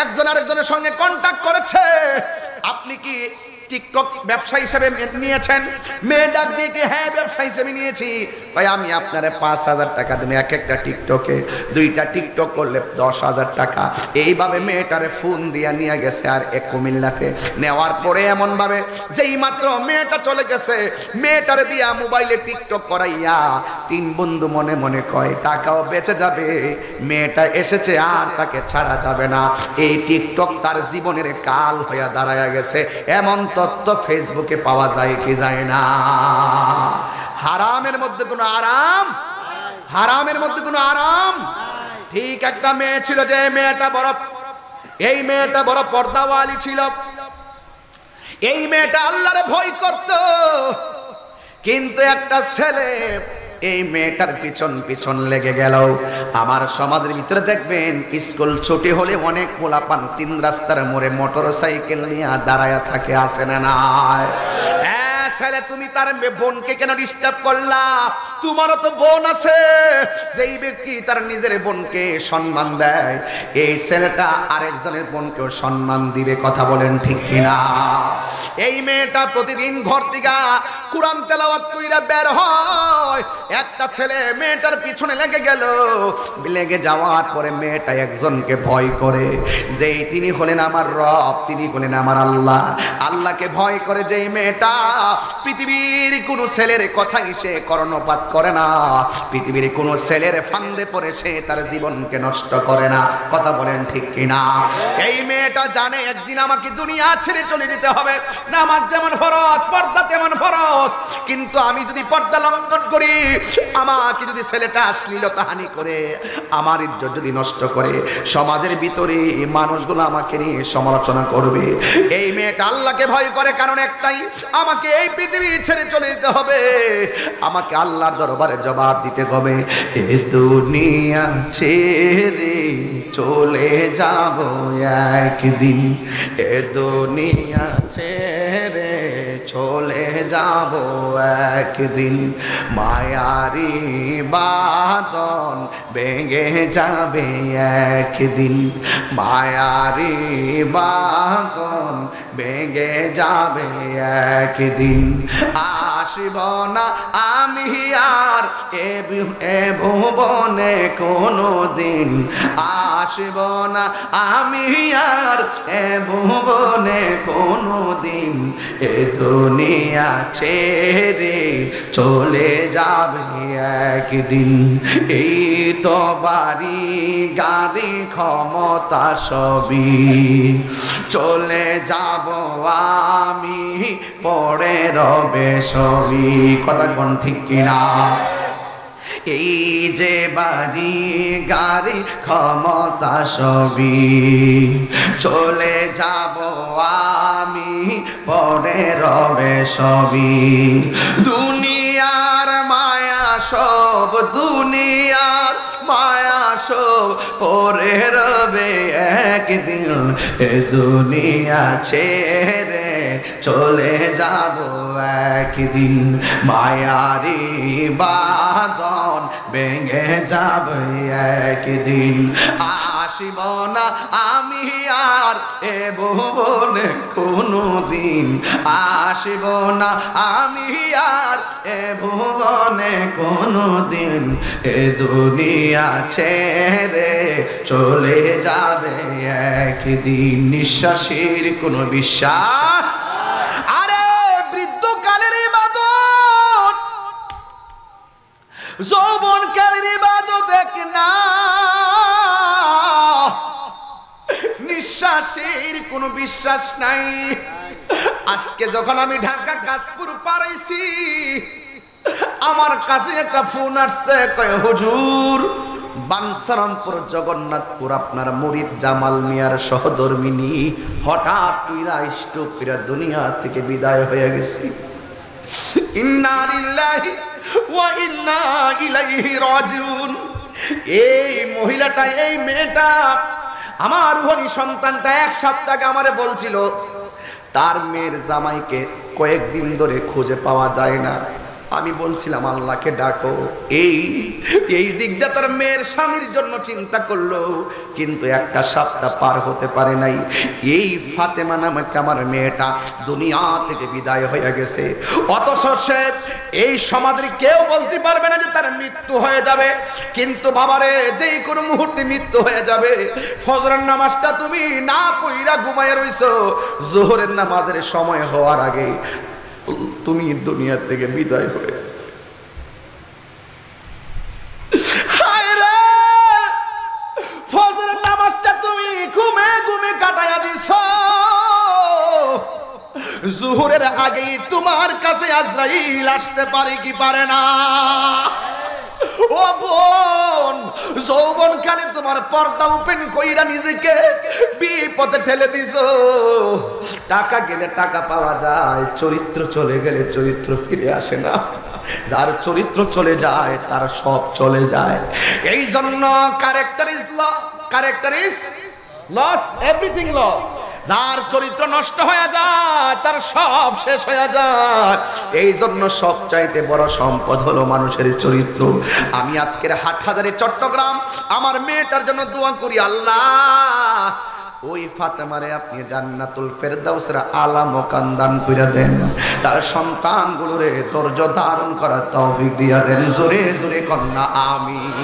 একজন আরেকজনের সঙ্গে কন্টাক্ট করেছে। আপনি কি টিকটক ব্যবসা হিসেবে নিয়েছেন? মেয়ে ডাক দিয়ে কি হ্যাঁ ব্যবসা হিসেবে নিয়েছি। ভাই আমি আপনারে 5,000 টাকা দেব, এক একটা টিকটকে 2টা টিকটক করলে 10,000 টাকা। এইভাবে মেয়েটারে ফোন দিয়া নিয়ে গেছে আর এক কুমিল্লাতে। নেওয়ার পরে এমন ভাবে যেই মাত্র মেয়েটা চলে গেছে, মেয়েটারে দিয়া মোবাইলে টিকটক করাইয়া 3 বন্ধু মনে মনে কয় টাকাও বেঁচে যাবে, মেয়েটা এসেছে আর তাকে ছাড়া যাবে না। এই টিকটক তার জীবনের কাল হয়ে দাঁড়ায় গেছে। এমন তথ্য ফেসবুকে পাওয়া যায় কি যায় না? হারামের মধ্যে কোনো আরাম, হারামের মধ্যে কোনো আরাম। ঠিক একটা মেয়ে ছিল, যে মেয়েটা বড়, এই মেয়েটা বড় পর্দাওয়ালি ছিল। এই মেয়েটা আল্লাহরে ভয় করত, কিন্তু একটা ছেলে এই মেয়েটার পিছন পিছন লেগে গেল। আমার সমাজের ভিতরে দেখবেন স্কুল ছুটি হলে অনেক পোলাপান 3 রাস্তার মোড়ে মোটরসাইকেল নিয়ে দাঁড়ায়া থাকে, আসে না নাই? ছেলে তুমি তার বোনকে কেন ডিস্টার্ব করলা? তোমারও তো বোন আছে। যেই ব্যক্তি তার নিজের বোনকে সম্মান দেয়, এই ছেলেটা আরেকজনের বোনকেও সম্মান দিবে, কথা বলেন ঠিক কিনা? এই মেয়েটা প্রতিদিন ঘর থেকে কুরআন তেলাওয়াত কইরা বের হয়। একটা ছেলে মেয়েটার পিছনে লেগে গেল। লেগে যাওয়ার পরে মেয়েটা একজনকে ভয় করে, যেই তিনি হলেন আমার রব, তিনি হলেন আমার আল্লাহ। আল্লাহকে ভয় করে যেই মেয়েটা, পৃথিবীর কোন ছেলের কথাই সে কর্ণপাত করে না, পৃথিবীর কোন ছেলের ফান্দে পড়ে সে তার জীবনকে নষ্ট করে না, কথা বলেন ঠিক কিনা? এই মেয়েটা জানে একদিন আমাকে দুনিয়া ছেড়ে চলে যেতে হবে। নামাজ যেমন ফরজ, পর্দা তেমন ফরজ, কিন্তু আমি যদি পর্দা লঙ্ঘন করি, আমাকে যদি ছেলেটা অশ্লীলতাহানি করে, আমার ইজ্জত যদি নষ্ট করে, সমাজের ভিতরে মানুষগুলো আমাকে নিয়ে সমালোচনা করবে। এই মেয়েটা আল্লাহকে ভয় করে, কারণ একটাই, আমাকে এই পৃথিবী ছেড়ে চলে যেতে হবে, আমাকে আল্লাহর দরবারে জবাব দিতে হবে। এ দুনিয়া ছেড়ে চলে যাব একদিন, এ দুনিয়া ছেড়ে চলে যাব একদিন, মায়ারি বাঁধন ভেঙে যাবে একদিন, মায়ারি বাঁধন ভেঙে যাবে একদিন। আসিব না আমি আর এ ভুবনে কোনো দিন, আসিব না আমি আর এ ভুবনে কোনো দিন, এ দুনিয়া ছেড়ে চলে যাবে একদিন। এই তো বাড়ি গাড়ি ক্ষমতা সবই চলে যাব আমি, পড়ে রবে সবই। কথা কোন ঠিক কিনা? এই যে বাড়ি গাড়ি ক্ষমতা সবই চলে যাব আমি, পরে রবে সবই। দুনিয়ার মায়া সব, দুনিয়ার মায়া সব পরে রবে একদিন, এ দুনিয়া ছেড়ে চলে যাব একদিন, মায়ারি বাঁধন ভেঙে যাবে একদিন। আসিব না আমি আর এ ভুবনে কোনো দিন, আসিব না আমি আর এ ভুবনে কোনো দিন, এ দুনিয়া ছেড়ে চলে যাবে একদিন। নিঃশ্বাসের কোনো বিশ্বাস, আরে বৃদ্ধকালের ইবাদত, যৌবনকালের ইবাদত এক না, নিঃশ্বাসের কোনো বিশ্বাস নাই। আজকে যখন আমি ঢাকা কাশপুর পারাইছি, আমার কাছে একটা ফোন আসছে, কয় হুজুর বানসারামপুর জগন্নাথপুর আপনার মুরিদ জামাল মিয়ার সহধর্মিনী হঠাৎ কইরা স্ট্রোক কইরা দুনিয়া থেকে বিদায় হয়ে গেছে। ইন্না লিল্লাহি ওয়া ইন্না ইলাইহি রাজিউন। এই মহিলাটা, এই মেয়েটা, আমার রুহানি সন্তানটা এক সপ্তাহ আগে আমারে বলছিল তার মেয়ের জামাইকে কয়েকদিন ধরে খুঁজে পাওয়া যায় না। আমি বলছিলাম আল্লাহকে ডাকো। এই দিকটা তার মেয়ের স্বামীর জন্য চিন্তা করলো, কিন্তু একটা সপ্তাহ পার হতে পারে নাই। এই ফাতেমা নামক আমার মেয়েটা দুনিয়া থেকে বিদায় হয়ে গেছে। অথচ সে এই সমাজের কেউ বলতে পারবে না যে তার মৃত্যু হয়ে যাবে। কিন্তু বাবারে, যেই কোনো মুহূর্তে মৃত্যু হয়ে যাবে। ফজরের নামাজটা তুমি না পইরা ঘুমায় রইছো, জোহরের নামাজের সময় হওয়ার আগে তুমি দুনিয়া থেকে বিদায় হয়ে, ফজরের নামাজটা তুমি ঘুমে ঘুমে কাটাইয়া দিছ, জোহরের আগেই তোমার কাছে আজরাইল আসতে পারে কি পারে না? ও বোন, যৌবনকালে তোমার পর্দা ওপেন কইরা নিজেকে বিপদে ঠেলে দিছো। টাকা গেলে টাকা পাওয়া যায়, চরিত্র চলে গেলে চরিত্র ফিরে আসে না। যার চরিত্র চলে যায় তার সব চলে যায়। এই জন্য character is loss, everything loss. যার চরিত্র নষ্ট হয়ে যায় তার সব শেষ হয়ে যায়। এই জন্য সবচাইতে বড় সম্পদ হলো মানুষের চরিত্র। আমি আজকের হাটহাজারী চট্টগ্রাম আমার মেয়েটার জন্য দোয়া করি, আল্লাহ ওই ফাতেমারে আপনি জান্নাতুল ফেরদাউসের আলা মাকাম দান কইরা দেন, তার সন্তানগুলোরে ধৈর্য ধারণ করার তৌফিক দিয়া দেন। জোরে জোরে কন্যা আমিন।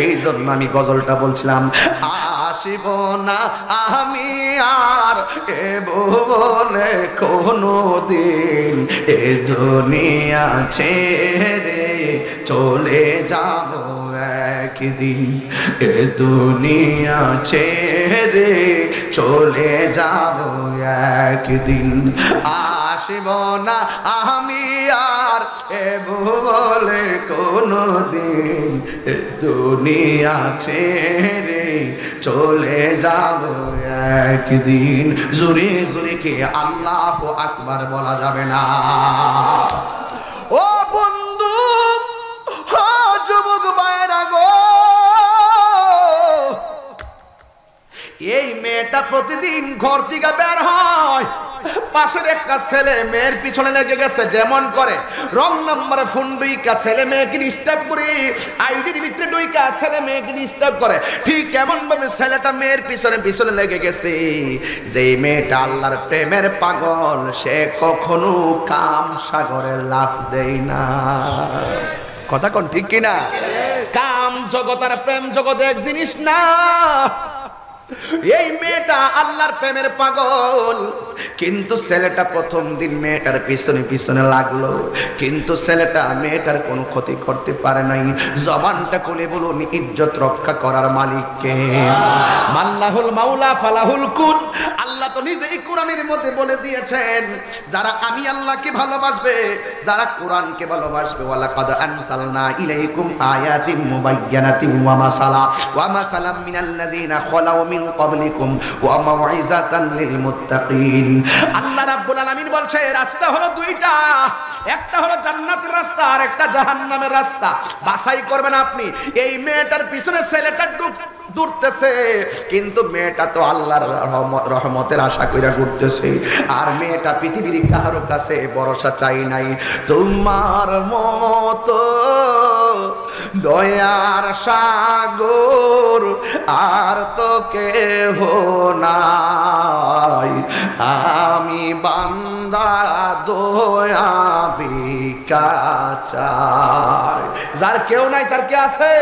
এই জন্য আমি গজলটা বলছিলাম, আসিব না আমি আর এ ভুবনে কোনো দিন, এ দুনিয়া ছেড়ে চলে যাব একদিন, এ দুনিয়া ছেড়ে চলে যাব একদিন। আসিব না আমি আর এ ভুবনে কোনো দিন, এ দুনিয়া ছেড়ে চলে যাব একদিন। জোরে জোরে কে আল্লাহু আকবার বলা যাবে না? ও বন্ধু, ও যুবক ভাইরা গো, এই মেয়েটা প্রতিদিন ঘর থেকে বের হয়, পাশের একটা ছেলে মেয়ের পিছনে লেগে গেছে, যেমন করে রং নাম্বারে ফোন দুইকা ছেলে মেয়েকে ডিস্টার্ব করে, আইডির ভিতরে দুইকা ছেলে মেয়েকে ডিস্টার্ব করে, ঠিক এমন ভাবে ছেলেটা মেয়ের পিছনে পিছনে লেগে গেছে। যে মেয়েটা আল্লাহর প্রেমের পাগল, সে কখনো কাম সাগরে লাফ দেয় না। কথা কোন ঠিক কিনা? কাম জগৎ আর প্রেম জগৎ এক জিনিস না। এই মেয়েটা আল্লাহর প্রেমের পাগল, কিন্তু ছেলেটা প্রথম দিন মেয়েটার পিছনে পিছনে লাগলো, কিন্তু ছেলেটা মেয়েটার কোনো ক্ষতি করতে পারে নাই। জবানটা খুলে বলুন, ইজ্জত রক্ষা করার মালিক কে? মাল্লাহুল মাওলা ফালাহুল কুন। আল্লাহ তো নিজেই কোরআনের মধ্যে বলে দিয়েছেন, যারা আমি আল্লাহকে ভালোবাসবে, যারা কোরআনকে ভালোবাসবে, ওয়ালাকাদ আনসালনা ইলাইকুম আয়াতিম মুবায়্যানাতিন ওয়া মাসালাম মিনাল্লাযিনা খালাউ মিন ক্বাবলিকুম ওয়া মাউইযাতান লিল মুত্তাকিন। আল্লাহ রাব্বুল আলামিন বলছে, রাস্তা হলো দুইটা, একটা হলো জান্নাতের রাস্তা আর একটা জাহান্নামের রাস্তা। বাছাই করবেন আপনি। এই মেয়েটার পিছনে ছেলেটা দৌড়তেছে, কিন্তু মেয়েটা তো আল্লাহর রহমতের আশা কইরা ঘুরতেছে, আর মেয়েটা পৃথিবীর কারো কাছে ভরসা চাই নাই। তোমার মতো দয়ার সাগর আর তো কেহ নাই, আমি বান্দা দয়া ভিক্ষা চাই। যার কেউ নাই তার কে আছে?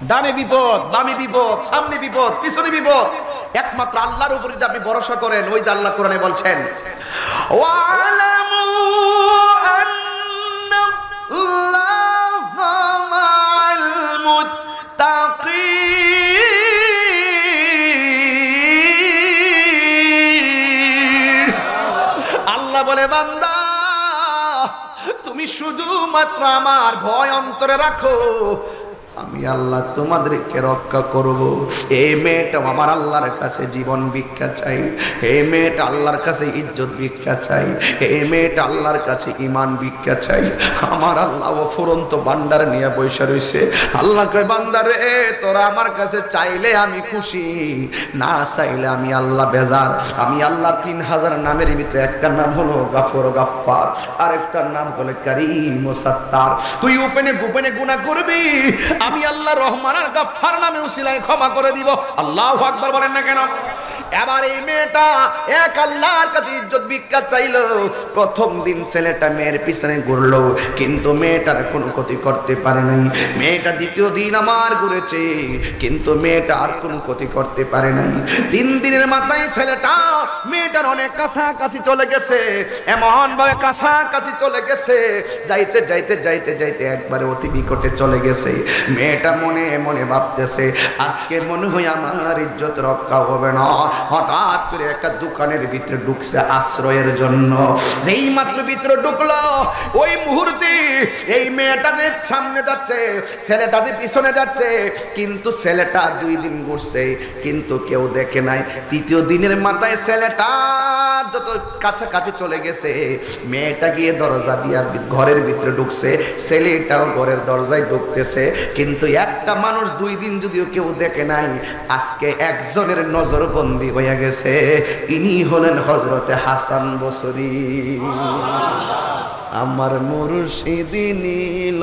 ডানে বিপদ, বামে বিপদ, সামনে বিপদ, পিছনে বিপদ, একমাত্র আল্লাহর উপরে যদি আপনি ভরসা করেন, ওই যে আল্লাহ কোরআনে বলছেন, ওয়ালামু আন্নাল্লাহা মা'আল মুত্তাকিন। আল্লাহ বলে, বান্দা তুমি শুধুমাত্র আমার ভয় অন্তরে রাখো, আমি আল্লাহ তোমাদেরকে রক্ষা করব। এই মেয়েটা আমার আল্লাহর কাছে জীবন ভিক্ষা চাই, এই মেয়েটা আল্লাহর কাছে ইজ্জত ভিক্ষা চাই, এই মেয়েটা আল্লাহর কাছে ঈমান ভিক্ষা চাই। আমার আল্লাহ অফুরন্ত ভান্ডার নিয়ে বসে রইছে। আল্লাহ কয়, বান্দা রে, তোরা আমার কাছে চাইলে আমি খুশি, না চাইলে আমি আল্লাহ বেজার। আমি আল্লাহর 3000 নামের ভিতরে একটা নাম হলো গাফর গাফফার, আর একটা নাম হলো কারীম ও সাত্তার। তুই উপেনে গোপনে গুনাহ করবি, আমি আল্লাহ রহমান আর গাফফার নামে উসিলায় ক্ষমা করে দিব। আল্লাহু আকবার বলেন না কেন? এবার এই মেয়েটা এক আল্লাহর কাছে ইজ্জত ভিক্ষা চাইলো। প্রথম দিন ছেলেটা মেয়ের পিছনে ঘুরলো, কিন্তু মেয়েটার কোনো ক্ষতি করতে পারে নাই। মেয়েটা দ্বিতীয় দিন আমার ঘুরেছে, কিন্তু মেয়েটা আর কোনো ক্ষতি করতে পারে নাই। 3 দিনের মাথায় ছেলেটা মেয়েটার অনেক কাছাকাছি চলে গেছে, এমন ভাবে কাছাকাছি চলে গেছে, যাইতে যাইতে যাইতে যাইতে একবারে অতি নিকটে চলে গেছে। মেয়েটা মনে মনে ভাবতেছে, আজকে মনে হয় আমার ইজ্জত রক্ষা হবে না। হঠাৎ করে একটা দোকানের ভিতরে ঢুকছে আশ্রয়ের জন্য। যেই মাত্র ভিতরে ঢুকলো, ওই মুহূর্তে এই মেয়েটা যে সামনে যাচ্ছে, ছেলেটা যে পিছনে যাচ্ছে, কিন্তু ছেলেটা 2 দিন ঘুরছে, কিন্তু কেউ দেখে নাই। 3য় দিনের মাথায় ছেলেটা যত কাছাকাছি চলে গেছে, মেয়েটা গিয়ে দরজা দিয়া ঘরের ভিতরে ঢুকছে, ছেলেটাও ঘরের দরজায় ঢুকতেছে। কিন্তু একটা মানুষ 2 দিন যদিও কেউ দেখে নাই, আজকে একজনের নজরবন্দি হয়ে গেছে। ইনি হলেন হযরতে হাসান বসরি। আমার মুর্শিদ নীল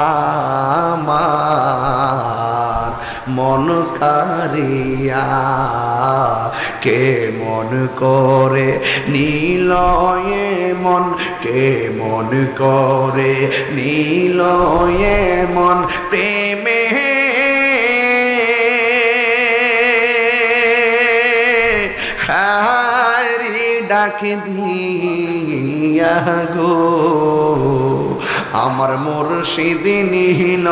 আমার মন কারিয়া, কে মন করে নীল মন, কে মন করে নীল মন প্রেমে হারি ডাক দিয়া গো। আমার মুর্শিদ নীল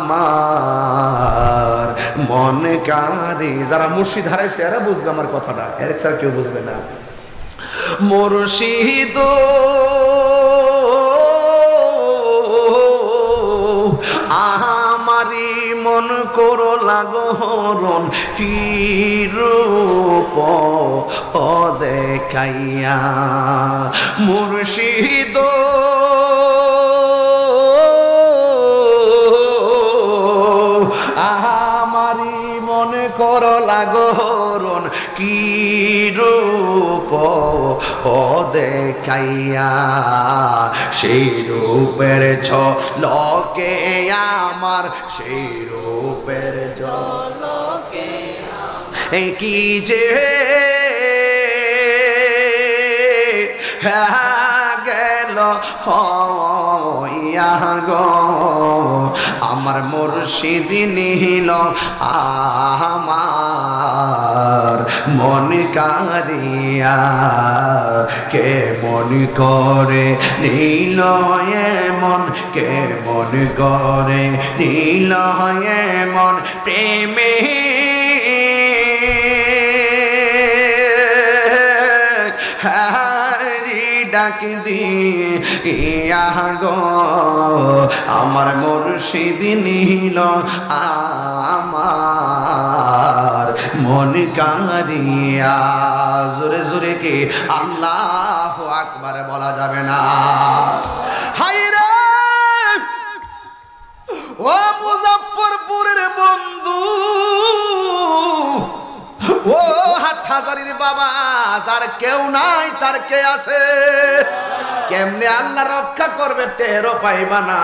আমার মন কারে। যারা মুর্শিদ হারাইছে এরা বুঝবে আমার কথাটা, এর ছাড়া কেউ বুঝবে না। মুর্শিদ আমারি মন করো লাগরণ, কি রূপ দেখাইয়া। মুর্শিদ আমারি মনে করো লাগরণ, কি রূপ ও দেখাইয়া, সেই রূপের ঝলকে আমার, সেই রূপের ঝলকে কি যে গেল হইয়া গো, আমার মুর্শিদ নিল আমার মন কারিয়া, কে মন করে নীল মন, কে মন করে নীল মন প্রেমে ডাক দিয়া গো, আমার মুর্শিদ নিল আমার মন কারিয়া। জোরে জোরে কে আল্লাহু আকবার বলা যাবে না? হায়রে ও মুজাফফরপুরের বন্ধু, ও হাটহাজারীর বাবা, যার কেউ নাই তার কে আছে? কেমনে আল্লাহ রক্ষা করবে টেরও পাইবা না।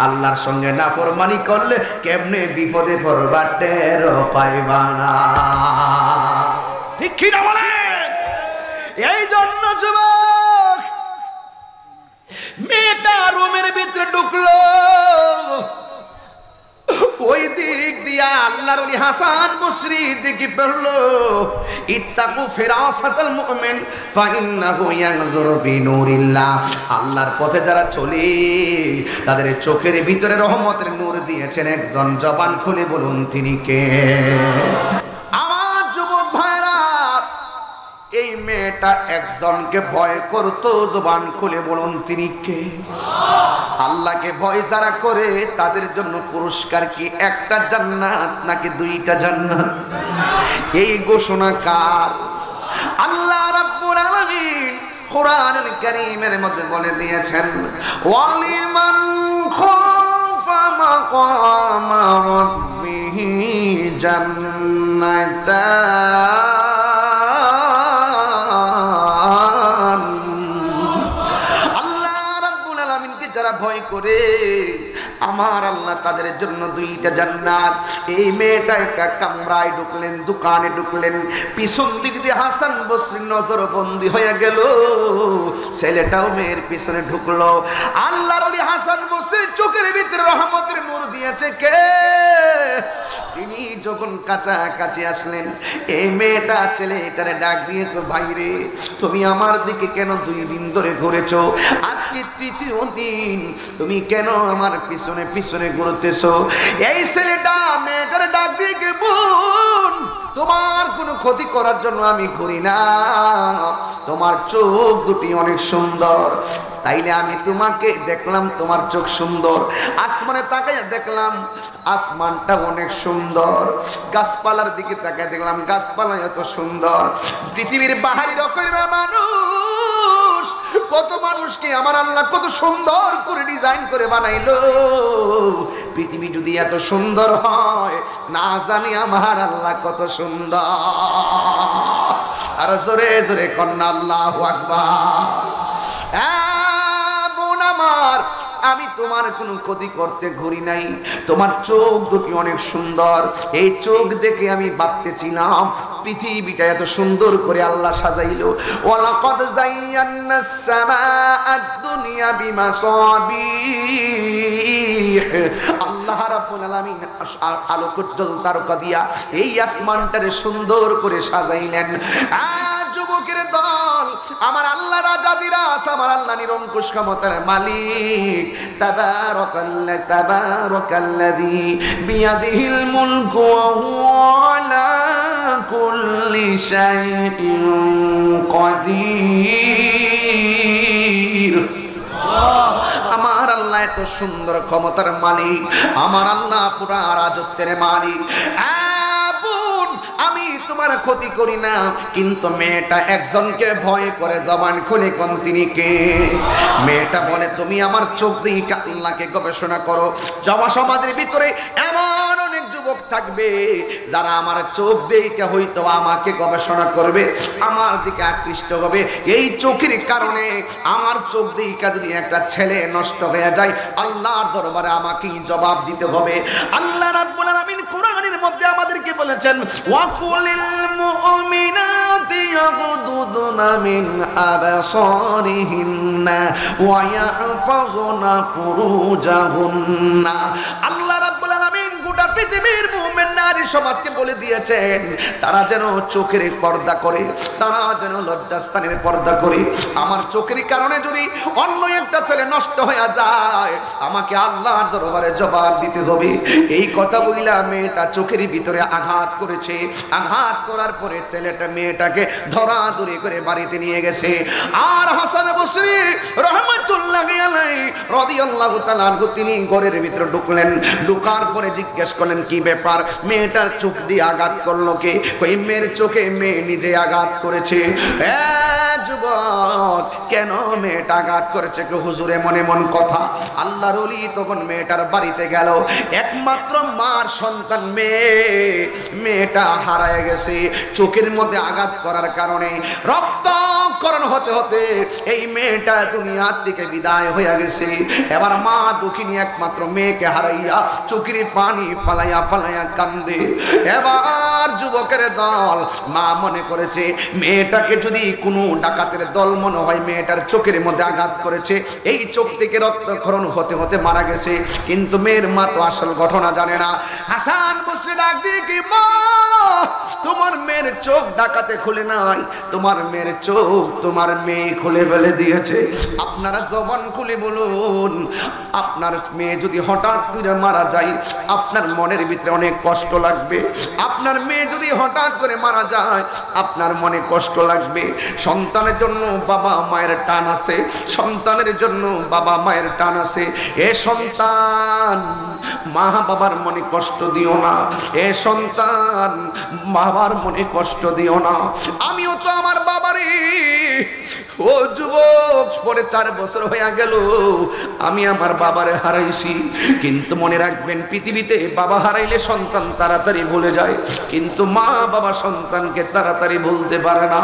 আল্লাহর সঙ্গে নাফরমানি করলে কেমনে বিপদে পড়বা টেরও পাইবা না। ঠিক কি না বলেন? এই জন্য যুবক, মেয়েটা রুমের ভিতরে ঢুকলো, ওই দিক দিয়া আল্লাহর ওলি হাসান বসরি দিকে পড়লো, ইত্তাকু ফিরাসাতাল মুমিন ফাইন্নাহু ইয়ানজুরু বিনুরিল্লাহ। আল্লাহর পথে যারা চলে তাদের চোখের ভিতরে রহমতের নূর দিয়েছেন একজন। জবান খুলে বলুন তিনি কে? আমার যুবক ভাইরা, এই মেয়েটা একজনকে ভয় করতো। জবান খুলে বলুন তিনি কে? আল্লাহকে ভয় যারা করে তাদের জন্য পুরস্কার কি একটা জান্নাত নাকি দুইটা জান্নাত? এই ঘোষণা কার? আল্লাহ রাব্বুল আলামিন কোরআনুল কারীমের মধ্যে বলে দিয়েছেন, ওয়ালিমান খাফা মাকামা রাব্বিহি জান্নাতান। আল্লাহ রাব্বুল আলামিনকে যারা ভয় করে আমার আল্লাহ তাদের জন্য দুইটা জান্নাত। এই মেয়েটা একটা কামরায় ঢুকলেন, দোকানে ঢুকলেন, পিছন দিক দিয়ে হাসান বসরির নজর বন্দী হয়ে গেল। ছেলেটাও মেয়ের পিছনে ঢুকলো। আল্লাহর ওলি হাসান বসরির চোখের ভিতরে রহমতের নূর দিয়েছে কে? তিনি যখন কাছাকাছি আসলেন, এই মেয়েটা ছেলেটারে ডাক দিয়ে তো, ভাইরে তুমি আমার দিকে কেন 2 দিন ধরে ঘুরেছো? আজকে 3য় দিন তুমি কেন আমার পিছনে পিছনে ঘুরতেছো? এই ছেলেটা মেয়েটারে ডাক দিয়ে কে, বোন তোমার কোনো ক্ষতি করার জন্য আমি ঘুরি না, তোমার চোখ দুটি অনেক সুন্দর, তাইলে আমি তোমাকে দেখলাম, তোমার চোখ সুন্দর। আসমানে তাকাইয়া দেখলাম আসমানটা অনেক সুন্দর, গাছপালার দিকে তাকায় দেখলাম গাছপালা এত সুন্দর। পৃথিবীর বাহারি রকমের মানুষ, কত মানুষকে আমার আল্লাহ কত সুন্দর করে ডিজাইন করে বানাইলো। পৃথিবী যদি এত সুন্দর হয়, না জানি আমার আল্লাহ কত সুন্দর। আর জোরে জোরে কন্যা আল্লাহু আকবার। বোন আমার, আমি তোমার কোনো ক্ষতি করতে ঘুরি নাই, তোমার চোখ দুটি অনেক সুন্দর। এই চোখ দেখে আমি ভাবতেছিলাম পৃথিবীটা এত সুন্দর করে আল্লাহ সাজাইলো। ওয়ালাকাদ যায়্যানাস সামাআদ দুনিয়া বিমাসাবিহ। আল্লাহ রাব্বুল আলামিন আলোকোজ্জ্বল তারকা দিয়া এই আসমানটারে সুন্দর করে সাজাইলেন। যুবকের দল, আমার আল্লাহ রাজাদিরাজ, আমার আল্লাহ নিরঙ্কুশ ক্ষমতার মালিক। তাবারাকাল্লাযী বিয়াদিহিল মুলকু ওয়া হুয়া আলা কুল্লি শাইইন কাদির। আমার আল্লাহ এত সুন্দর ক্ষমতার মালিক, আমার আল্লাহ পুরা রাজত্বের মালিক। আমি তোমার ক্ষতি করি না, কিন্তু মেয়েটা একজনকে ভয় করে। জবান খুলে কোন তিনি কে? মেয়েটা বলে, তুমি আমার চোখ দিয়ে আল্লাহকে গবেষণা করো। জমা সমাজের ভিতরে এমন অনেক যুবক থাকবে যারা আমার চোখ দেখে হয়তো আমাকে গবেষণা করবে, আমার দিকে আকৃষ্ট হবে। এই চোখের কারণে আমার চোখ দেখে যদি একটা ছেলে নষ্ট হয়ে যায়, আল্লাহর দরবারে আমাকেই জবাব দিতে হবে। আল্লাহ রাব্বুল আলামিন কোরআনের মধ্যে আমাদেরকে বলেছেন, ওয়াকুলিল মুমিনাতি ইয়াগুদুনা মিন আবসারিহিন্না ওয়া ইয়াহফাযুনা ফুরুজাহুন্না। আল্লাহ রাব্বুল আলামিন গোটা পৃথিবীর মুমিন নারী সমাজকে বলে দিয়েছেন তারা যেন চোখের পর্দা করে, তারা যেন লজ্জাস্থানের পর্দা করে। আমার চোখের কারণে যদি অন্য একটা ছেলে নষ্ট হয়ে যায়, আমাকে আল্লাহর দরবারে জবাব দিতে হবে। এই কথা বইলা মেয়েটা চোখের ভিতরে আঘাত করেছে। আঘাত করার পরে ছেলেটা মেয়েটাকে ধরাধরি করে বাড়িতে নিয়ে গেছে। আর হাসান বসরি রাহমাতুল্লাহি আলাইহি রাদিয়াল্লাহু তাআলা আনহু তিনি ঘরের ভিতরে ঢুকলেন। ঢোকার পরে জিজ্ঞেস করলেন, কি ব্যাপার, মেয়েটার চোখ দিয়ে আঘাত করলো কে? কই মেয়ের চোখে মেয়ে নিজে আঘাত করেছে। যুবক, কেন মেয়েটা আঘাত করেছে? কে হুজুর এমন এমন কথা। আল্লাহর ওলি তখন মেয়েটার বাড়িতে গেল। একমাত্র মার সন্তান মেয়েটা হারায় গেছে চোখের মধ্যে আঘাত করার কারণে। রক্তক্ষরণ হতে হতে এই মেয়েটা দুনিয়ার থেকে বিদায় হয়ে গেছে। এবার মা দুঃখিনী একমাত্র মেয়েকে হারাইয়া চোখের পানি ফালাইয়া ফালাইয়া কান্দে। এবার যুবকের দল মা মনে করেছে মেয়েটাকে যদি কোনো ডাকাতের দল মনে হয় মেয়েটার চোখের মধ্যে আঘাত করেছে, এই চোখ থেকে রক্তক্ষরণ হতে হতে মারা গেছে। কিন্তু মেয়ের মা তো আসল ঘটনা জানে না। হাসান বসরি ডাক দিয়ে, কি মা, তোমার মেয়ের চোখ ডাকাতে খুলে নাই, তোমার মেয়ের চোখ তোমার মেয়ে খুলে ফেলে দিয়েছে। আপনারা জবান খুলে বলুন, আপনার মেয়ে যদি হঠাৎ করে মারা যায় আপনার মনের ভিতরে অনেক কষ্ট লাগবে। আপনার মেয়ে যদি হঠাৎ করে মারা যায় আপনার মনে কষ্ট লাগবে। সন্তানের জন্য বাবা মায়ের টান আছে, সন্তানের জন্য বাবা মায়ের টান আছে। এ সন্তান, মা বাবার মনে কষ্ট দিও না। এ সন্তান, বাবার মনে কষ্ট দিও না। আমিও তো আমার বাবারই, ও যুবক, পরে 4 বছর হয়ে গেল আমি আমার বাবারে হারাইছি। কিন্তু মনে রাখবেন, পৃথিবীতে বাবা হারাইলে সন্তান তাড়াতাড়ি ভুলে যায়, কিন্তু মা বাবা সন্তানকে তাড়াতাড়ি ভুলতে পারে না।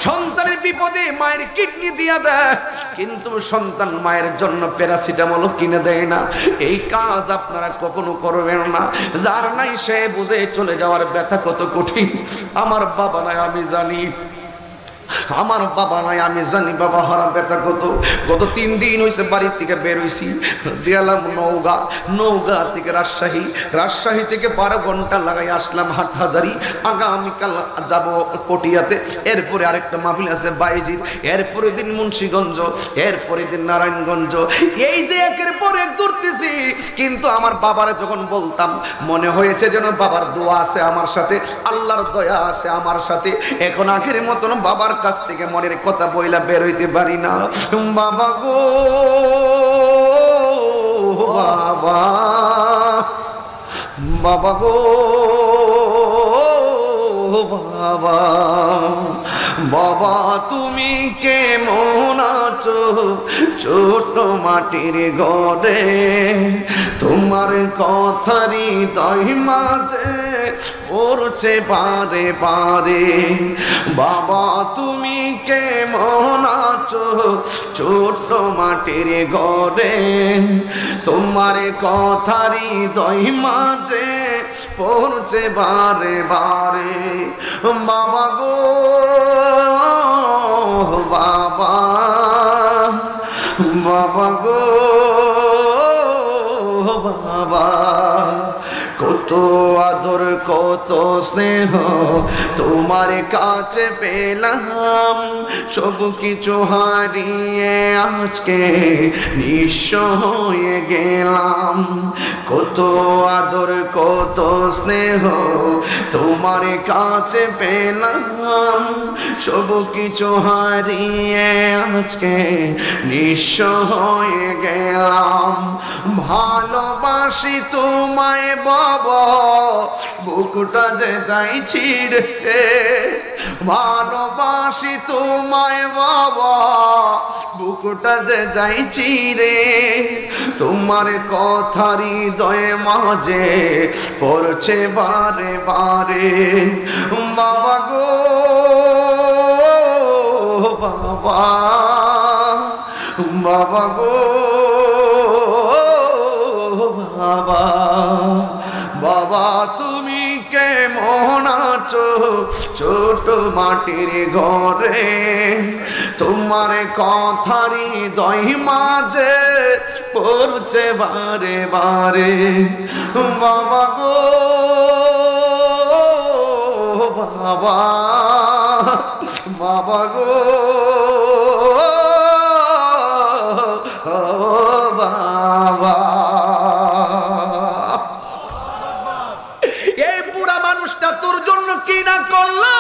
সন্তানের বিপদে মায়ের কিডনি দিয়া দেয়, কিন্তু সন্তান মায়ের জন্য প্যারাসিটামল কিনে দেয় না। এই কাজ আপনারা কখনো করবেন না। যার নাই সে বুঝে চলে যাওয়ার ব্যথা কত কঠিন। আমার বাবা নাই আমি জানি, আমার বাবা নাই আমি জানি বাবা হারা ব্যথা কত। গত 3 দিন হয়েছে বাড়ি থেকে বের হয়েছি, গেলাম নওগাঁ থেকে রাজশাহী থেকে 12 ঘন্টা লাগাই আসলাম হাটহাজারি। আগামীকাল যাব পটিয়াতে, এরপরে আরেকটা মাহফিল আছে বাইজির, এরপরে দিন মুন্সিগঞ্জ, এরপরে দিন নারায়ণগঞ্জ। এই যে একের পর এক দৌড়তেছি, কিন্তু আমার বাবার যখন বলতাম মনে হয়েছে যেন বাবার দোয়া আছে আমার সাথে, আল্লাহর দয়া আছে আমার সাথে। এখন আগের মতন বাবার কাছ থেকে মনের কথা বইলা বের হইতে পারি না। বাবা গো বাবা, বাবা গো বাবা, বাবা তুমি কেমন আছো ছোট মাটির ঘরে? তোমার কথারই হৃদয় মাঝে পড়ছে বারে বারে। বাবা তুমি কেমন আছো ছোট মাটির ঘরে? তোমার কথারই হৃদয় মাঝে পড়ছে বারে বারে। বাবা গো বাবা, বাবা গো বাবা, কত আদর কত স্নেহ তোমার কাছে পেলাম, সব কিছু হারিয়ে আজকে নিঃস্ব হয়ে গেলাম। কত আদর কত স্নেহ তোমার কাছে পেলাম, সব কিছু হারিয়ে আজকে নিঃস্ব হয়ে গেলাম। ভালোবাসা ভালোবাসি তোমায় বাবা বুকটা যে চাইছি রে ভালোবাসি তোমায় বাবা বুকটা যে চাইছি রে তোমার কথা হৃদয়ে মাঝে পড়ছে বারে বারে বাবা গো বাবা বাবা গো বাবা বাবা তুমি কেমন আছো ছোট মাটির ঘরে তোমার কথারি হৃদয় মাঝে পড়ছে বারে বারে বাবা গো বাবা বাবা গো বাবা এই বুড়া মানুষটা তোর জন্য কি না করলো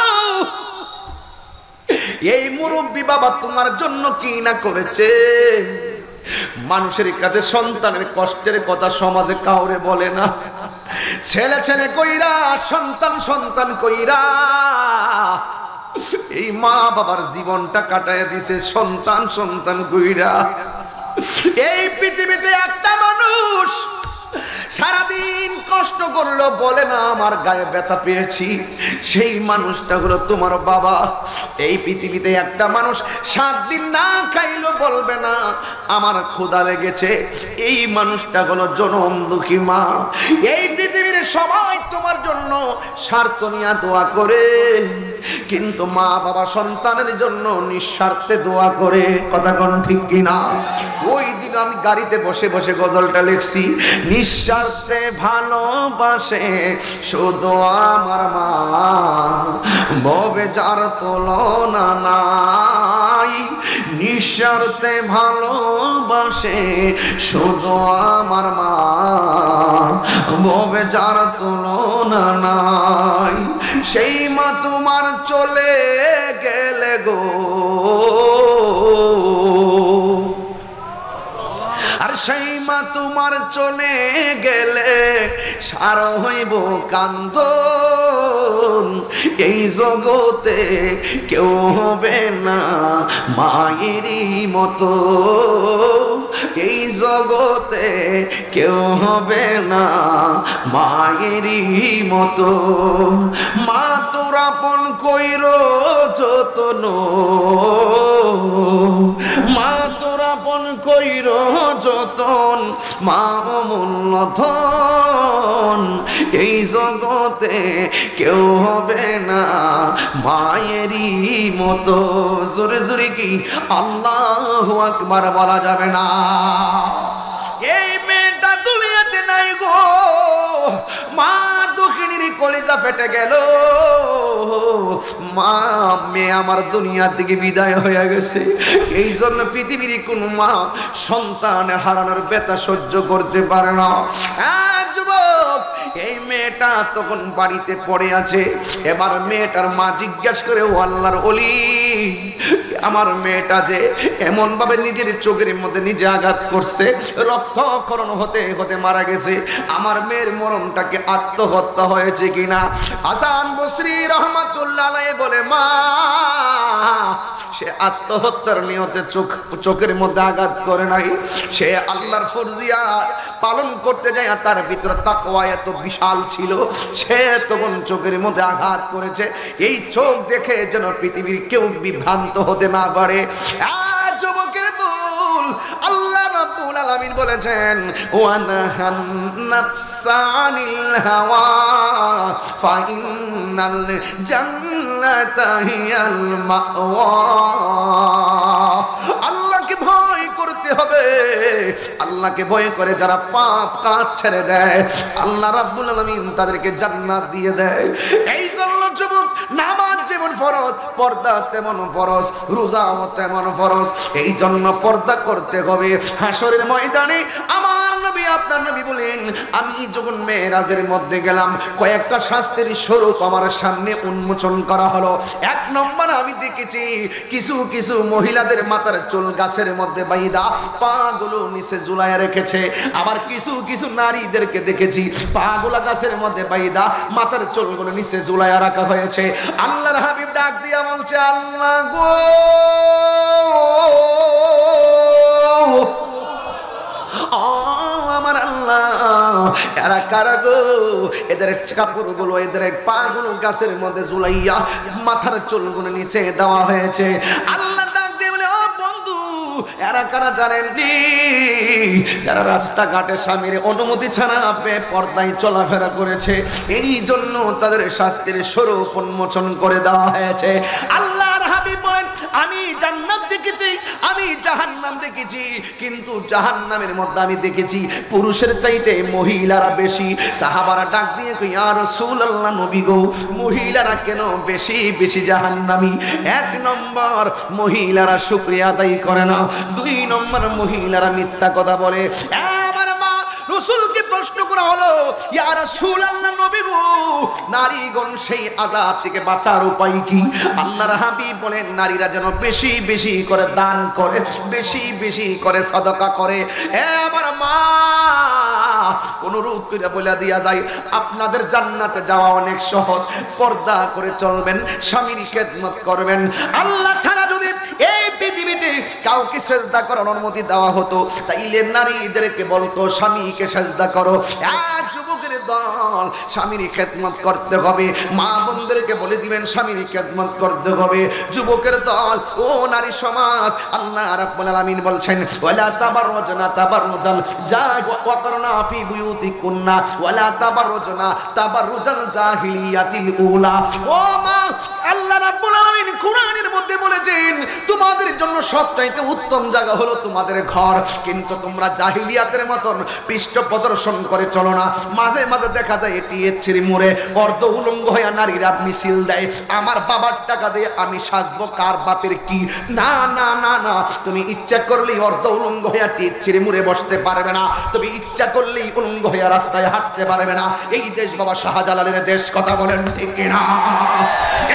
এই মুরব্বী বাবা তোমার জন্য কি না করেছে মানুষের কাছে সন্তানের কষ্টের কথা সমাজে কাউরে বলে না ছেলে ছেলে কইরা সন্তান সন্তান কইরা এই মা বাবার জীবনটা কাটায় দিছে সন্তান সন্তান কইরা এই পৃথিবীতে একটা মানুষ সারাদিন কষ্ট করলো বলে না আমার গায়ে ব্যথা পেয়েছি সেই মানুষটা হলো তোমার বাবা এই পৃথিবীতে একটা মানুষ 7 দিন না খাইলো বলবে না আমার ক্ষুধা লেগেছে এই মানুষটা হলো জনম দুঃখী মা এই পৃথিবীর সবাই তোমার জন্য স্বার্থ নিয়ে দোয়া করে কিন্তু মা বাবা সন্তানের জন্য নিঃস্বার্থে দোয়া করে কথা কোন ঠিক কিনা ওই দিন আমি গাড়িতে বসে বসে গজলটা লিখছি নিঃস্বার্থে ভালোবাসে শুধু আমার মা ভবে যার তুলনা নাই নিঃস্বার্থে ভালোবাসে শুধু আমার মা ভবে যার তুলনা নাই সেই মা তোমার চলে গেলে গো আর সেই মা তোমার চলে গেলে সার হইব কান্দন এই জগতে কেউ হবে না মায়েরই মতো এই জগতে কেউ হবে না মায়েরই মতো মা তোর আপন কইরো যতন মা তোর আপন কইরো যতন মা অমূল্য ধন এই জগতে কেউ হবে না মায়েরই মতো জোরে জোরে কি আল্লাহু আকবার বলা যাবে না এই মেয়েটা দুনিয়াতে নাই গো মা দুঃখিনীর কলিজা ফেটে গেল মা মেয়ে আমার দুনিয়া থেকে বিদায় হয়ে গেছে এই জন্য পৃথিবীর কোন মা সন্তান হারানোর ব্যথা সহ্য করতে পারে না যুবক এই মেয়েটা তখন বাড়িতে পড়ে আছে এবার মেয়েটার মা জিজ্ঞাসা করে ও আল্লাহর ওলি আমার মেয়েটা যে এমন ভাবে নিজের চোখের মধ্যে নিজে আঘাত করছে রক্তক্ষরণ হতে হতে মারা গেছে আমার মেয়ের মরণটাকে আত্মহত্যা হয়েছে কিনা হাসান বসরি রহমাতুল্লাহ আলাইহি বলে মা সে আত্মহত্যার নিয়তে চোখের মধ্যে আঘাত করে নাই সে আল্লাহর ফরজিয়া পালন করতে যায় তার ভিতরে তাকওয়া এত বিশাল ছিল সে তখন চোখের মধ্যে আঘাত করেছে এই চোখ দেখে যেন পৃথিবীর কেউ বিভ্রান্ত হতে না পারে যুবকের দুল আল্লাহ রাব্বুল আলামিন বলেছেন ওয়ানাহান নাফসানিল হাওয়া ফাইনাল জান্নাতা হিয়াল মাওয়া আল্লাহকে ভয় করতে হবে আল্লাহকে ভয় করে যারা পাপ কাজ ছেড়ে দেয় আল্লাহ রাব্বুল আলামিন তাদেরকে জান্নাত দিয়ে দেয় এই জন্য যুবক নামাজ যেমন ফরজ পর্দা তেমন ফরজ রোজাও তেমন ফরজ এই জন্য পর্দা করতে হবে হাসরের ময়দানে আমার আপনার নবী বলেন, আমি যখন মেরাজের মধ্যে গেলাম কয়েকটা শাস্তির স্বরূপ আমার সামনে উন্মোচন করা হলো। এক নম্বর আমি দেখেছি কিছু কিছু মহিলাদের মাথার চুল গাছের মধ্যে বাইদা পাগুলো নিচে ঝুলায় রেখেছে। আবার কিছু কিছু নারীদেরকে দেখেছি পাগুলা গাছের মধ্যে বাইদা মাথার চুলগুলো নিচে ঝুলায় রাখা হয়েছে। আল্লাহর হাবিব ডাক দিয়া বলছে, আল্লাহ গো, আমার আল্লাহ, এরা কারা গো? এদের কাপড়গুলো, এদের পাগুলো গাছের মধ্যে ঝুলাইয়া মাথার চুলগুলো নিচে দেওয়া হয়েছে। আল্লাহ ডাক দিয়ে বলে, ও বন্ধু, এরা কারা জানেননি? যারা রাস্তাঘাটে স্বামীর অনুমতি ছাড়া পর্দায় চলাফেরা করেছে, এই জন্য তাদের শাস্তির স্বরূপ উন্মোচন করে দেওয়া হয়েছে। আল্লাহর হাবিব বলেন, আমি জান্নাত দেখেছি, আমি জাহান্নাম দেখেছি, কিন্তু জাহান্নামের মধ্যে আমি দেখেছি পুরুষের চাইতে মহিলারা বেশি। সাহাবারা ডাক দিয়ে কই, ইয়া রাসূলুল্লাহ, নবী গো, মহিলারা কেন বেশি বেশি জাহান্নামী? এক নম্বর, মহিলারা শুকরিয়া আদায় করে না। দুই নম্বর, মহিলারা মিথ্যা কথা বলে। আমার মা রাসূলকে প্রশ্ন করা হলো, ইয়া রাসূলুল্লাহ, নবী গো, নারীগণ সেই আযাব থেকে বাঁচার উপায় কি? আল্লাহর হাবিব বলেন, নারীরা যেন বেশি বেশি করে দান করে, বেশি বেশি করে সাদাকা করে। আমার মা অনুরোধ করে বলে দিয়া যায়, আপনাদের জান্নাতে যাওয়া অনেক সহজ। পর্দা করে চলবেন, স্বামীর খেদমত করবেন। আল্লাহ ছাড়া যদি এই পৃথিবীতে কাউকে সেজদা করার অনুমতি দেওয়া হতো, তাইলে নারীদেরকে বলতো স্বামীকে সেজদা করো। এক যুবকের দল, স্বামীর খেদমত করতে হবে। মা বোনদেরকে বলে দিবেন স্বামীর খেদমত করতে হবে। যুবকের দল, ও নারী সমাজ, আল্লাহ রাব্বুল আলামিন বলছেন, ওয়ালা তাবাররুজনা তাবাররুজাল ওয়াকরনা ফি বুয়ুতিকুন্না ওয়ালা তাবাররুজনা তাবাররুজাল জাহিলিয়াতিল উলা। ও মা, আল্লাহ রাব্বুল আলামিন কোরআনের মধ্যে বলেছেন, তোমাদের জন্য সবচাইতে উত্তম জায়গা হলো তোমাদের ঘর, কিন্তু তোমরা জাহিলিয়াতের মতন পৃষ্ঠ প্রদর্শন করে চলো না। মাঝে মাঝে দেখা যায় এটি এর মোড়ে অর্ধ উলঙ্গ হয়ে নারীরা মিছিল দেয়, আমার বাবার টাকা দিয়ে আমি সাজবো, কার বাপের কি? না না না না, তুমি ইচ্ছা করলেই অর্ধ উলঙ্গ হয়ে টিচ্ছিরে মুড়ে বসতে পারবে না, তুমি ইচ্ছা করলেই উলঙ্গ হয়ে রাস্তায় হাঁটতে পারবে না। এই দেশ বাবা শাহজালালের দেশ, কথা বলেন ঠিক কিনা?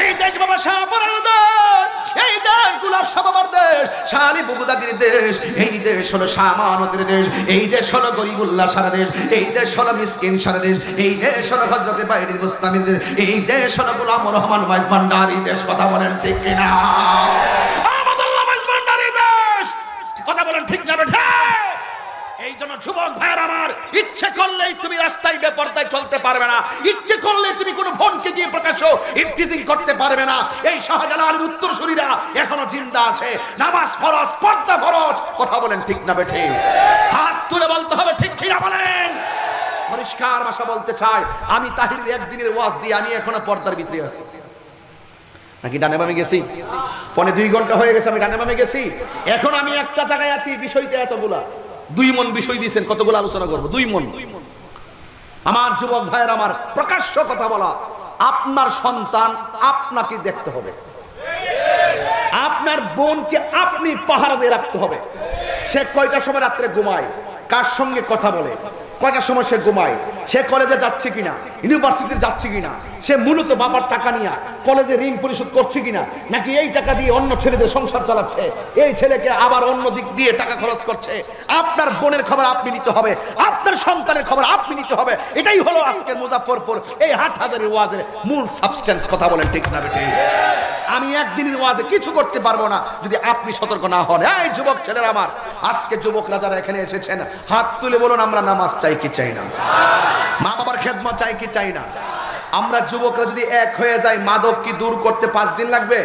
এই দেশ বাবা শাহজালালের দেশ, এই দেশ গোলাপ শাহ বাবার দেশ, শাহ আলী বগুদাদির দেশ, এই দেশ হলো শাহ আমানতের দেশ, এই দেশ হলো গরিবুল্লাহ সারা দেশ, এই দেশ হলো মিসকিন সারা দেশ, এই দেশ হলো হযরতে বাইরে মুস্তামির দেশ, এই দেশ হলো গোলামুর রহমান মাইজ ভান্ডারী দেশ, কথা বলেন ঠিক কিনা? আহমদুল্লাহ মাইজ ভান্ডারী দেশ, কথা বলেন ঠিক না বেঠা? এই জন্য যুবক ভাইয়ের আমার, ইচ্ছে করলেই তুমি রাস্তায় বেপরদায় চলতে পারবে না, ইচ্ছে করলে তুমি কোনো বোনকে দিয়ে প্রকাশ্য ইফটিজিং করতে পারবে না। এই শাহজালালের উত্তরসূরিরা এখনো জিন্দা আছে। নামাজ ফরজ, পর্দা ফরজ, কথা বলেন ঠিক না বেঠে? হাত তুলে বলতে হবে ঠিক কিনা বলেন? পরিষ্কার ভাষা বলতে চাই, আমি তাহিরের একদিনের ওয়াজ দিয়ে আমি এখনো পর্দার ভিতরে আছি। নাকি ডানে বামে গেছি? 2.5 ঘন্টা হয়ে গেছে আমি ডানে বামে গেছি, এখন আমি একটা জায়গায় আছি। বিষয়টা এতগুলা, 2 মন বিষয় দিয়েছেন, কতগুলো আলোচনা করবো? 2 মন। আমার যুবক ভাইয়ের আমার, প্রকাশ্য কথা বলা, আপনার সন্তান আপনাকে দেখতে হবে, আপনার বোনকে আপনি পাহারা দিয়ে রাখতে হবে। সে কয়টার সময় রাত্রে ঘুমায়, কার সঙ্গে কথা বলে, কয়টার সময় সে ঘুমায়, সে কলেজে যাচ্ছে কিনা, ইউনিভার্সিটিতে যাচ্ছে কিনা, সে মূলত বাবার টাকা নিয়ে কলেজে ঋণ পরিশোধ করছে কিনা, নাকি এই টাকা দিয়ে অন্য ছেলেদের সংসার চালাচ্ছে, এই ছেলেকে আবার অন্য দিক দিয়ে টাকা খরচ করছে। আপনার বোনের খবর আপনি নিতে হবে, আপনার সন্তানের খবর আপনি নিতে হবে। এটাই হলো আজকের মুজাফফরপুর এই হাটহাজারীর ওয়াজের মূল সাবস্টেন্স, কথা বলেন ঠিক না বেটে? আমি একদিনের ওয়াজে কিছু করতে পারবো না যদি আপনি সতর্ক না হন। এই যুবক ছেলেরা আমার, আজকে যুবকরা যারা এখানে এসেছেন, হাত তুলে বলুন, আমরা নামাজ চাই কি চাই না? মা বাবার খেদমত চাই কি চাই না? আমরা যুবকরা যদি এক হয়ে যাই, মাদক কি দূর করতে 5 দিন লাগবে?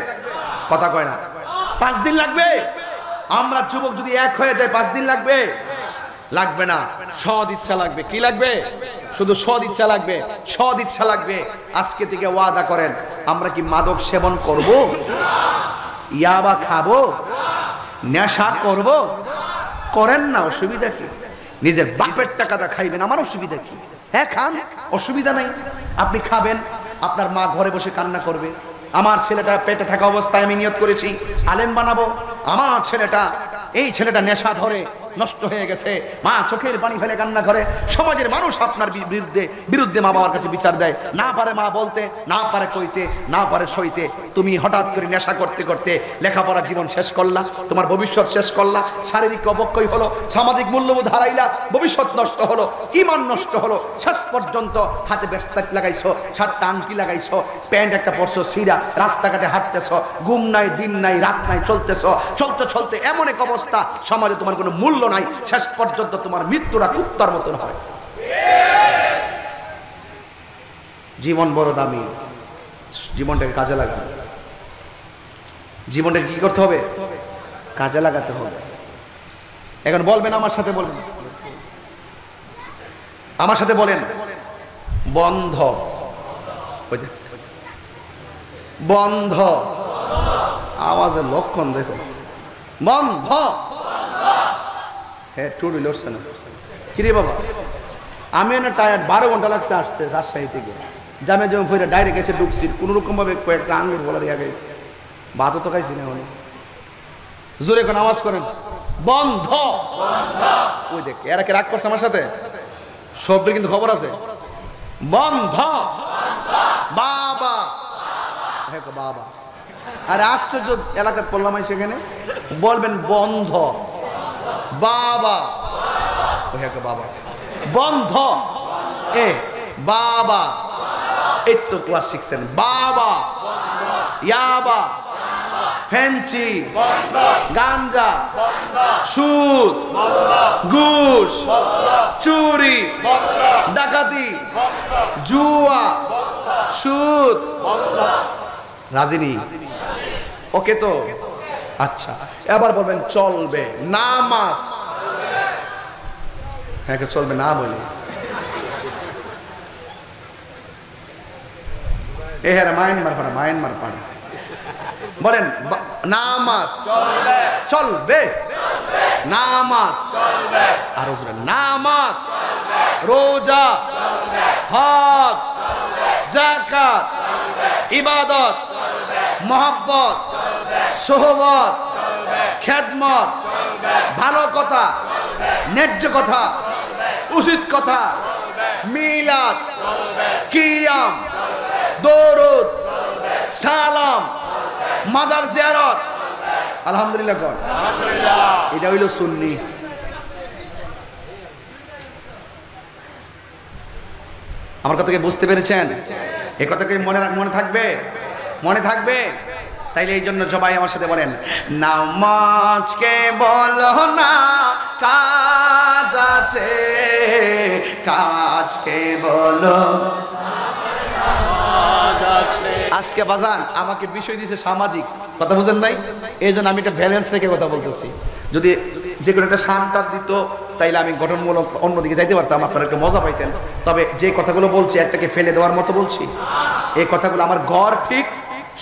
কথা কয় না? 5 দিন লাগবে? আমরা যুবক যদি এক হয়ে যাই 5 দিন লাগবে? লাগবে না, সৎ ইচ্ছা লাগবে। কি লাগবে? শুধু সৎ ইচ্ছা লাগবে, সৎ ইচ্ছা লাগবে। আজকে থেকে ওয়াদা করেন, আমরা কি মাদক সেবন করব? ইয়াবা খাবো? নেশা করব? করেন না, অসুবিধা কি? নিজের বাপের টাকাটা খাইবেন, আমার অসুবিধা কি? হ্যাঁ খান, অসুবিধা নাই। আপনি খাবেন, আপনার মা ঘরে বসে কান্না করবে। আমার ছেলেটা পেটে থাকা অবস্থায় আমি নিয়ত করেছি আলেম বানাবো। আমার ছেলেটা, এই ছেলেটা নেশা ধরে, নষ্ট হয়ে গেছে। মা চোখের পানি ফেলে কান্না করে। সমাজের মানুষ আপনার বিরুদ্ধে মা বাবার কাছে বিচার দেয়। না পারে মা বলতে, না পারে কইতে, না পারে সইতে। তুমি হঠাৎ করে নেশা করতে করতে লেখাপড়ার জীবন শেষ করলা, তোমার ভবিষ্যৎ শেষ করলা, শারীরিক অবক্ষয় হলো, সামাজিক মূল্যবোধ হারাইলা, ভবিষ্যৎ নষ্ট হলো, ঈমান নষ্ট হলো। শেষ পর্যন্ত হাতে ব্যাস্তাট লাগাইছো, শার্টটা আংটি লাগাইছো, প্যান্ট একটা পরছো সিরা, রাস্তাঘাটে হাঁটতেছো, ঘুম নাই, দিন নাই, রাত নাই, চলতেছো। চলতে চলতে এমন এক অবস্থা, সমাজে তোমার কোনো মূল্য নাই। শেষ পর্যন্ত তোমার মৃত্যুরা কুত্তার মতন হয়। জীবন বড় দামি, জীবনটাকে কাজে লাগানো। জীবনটাকে কি করতে হবে? কাজে লাগাতে হবে। এখন বলবেন, আমার সাথে বলবেন, আমার সাথে বলেন, বন্ধ। বন্ধ আওয়াজের লক্ষণ দেখো, বন্ধ। হ্যাঁ, টুরি লড়ছে না কিরে বাবা? আমি না টায়ার্ড, 12 ঘন্টা লাগছে আসতে রাজশাহী থেকে। জামে জমে ফিরে ডাইরেক্ট এসে ঢুকছি, কোন রকম ভাবে কয়েকটা আঙ্গুর বলার আগে ভাতও তো খাইছি না। জোরে কোন আওয়াজ করেন, বন্ধ। ওই দেখ, এরা কি রাগ করছে আমার সাথে? সবের কিন্তু খবর আছে। বন্ধ বাবা, হ্যাঁ বাবা। আর আশ্চর্য এলাকার পড়লাম সেখানে বলবেন বন্ধ বাবা, হ্যাঁ বাবা, বন্ধ এ বাবা। এই তো ক্লাস শিখছেন। বাবা, ইয়াবা, ফেন্সি, গাঞ্জা, সুদ, ঘুষ, চুরি, ডাকাতি, জুয়া, সুদ। রাজিনী? ওকে তো? আচ্ছা, এবার বলবেন চলবে নামাজ। হ্যাঁ, চলবে না বলি এ হ্যাঁ, মায়ানমার পাড়া, মায়ানমার পাড়া। বলেন নামাজ চলবে, নামাজ, আর নামাজ, রোজা, হজ, যাকাত, ইবাদত, মহব্বত, সোহবত, খেদমত, ভালো কথা, ন্যায্য কথা, উচিত কথা, মিলাদ, কিয়াম, দরুদ, সালাম, মাজার জিয়ারত। আলহামদুলিল্লাহ কোন? এটা হইল সুন্নি। আমার কথাকে বুঝতে পেরেছেন? এই কথাকে মনে থাকবে, মনে থাকবে। তাইলে এই জন্য সবাই আমার সাথে বলেন, নামাজকে বলো না কাজ আছে, কাজকে বলো। আজকে বাজান আমাকে বিষয় দিয়েছে সামাজিক, কথা বুঝেন নাই? এই জন্য আমি একটা ব্যালেন্স রেখে কথা বলতেছি। যদি যে কোনো একটা শানটা দিত তাইলে আমি গঠনমূলক অন্যদিকে যাইতে পারতাম, আপনারা একটু মজা পাইতেন। তবে যে কথাগুলো বলছি একটাকে ফেলে দেওয়ার মতো বলছি। এই কথাগুলো আমার ঘর ঠিক,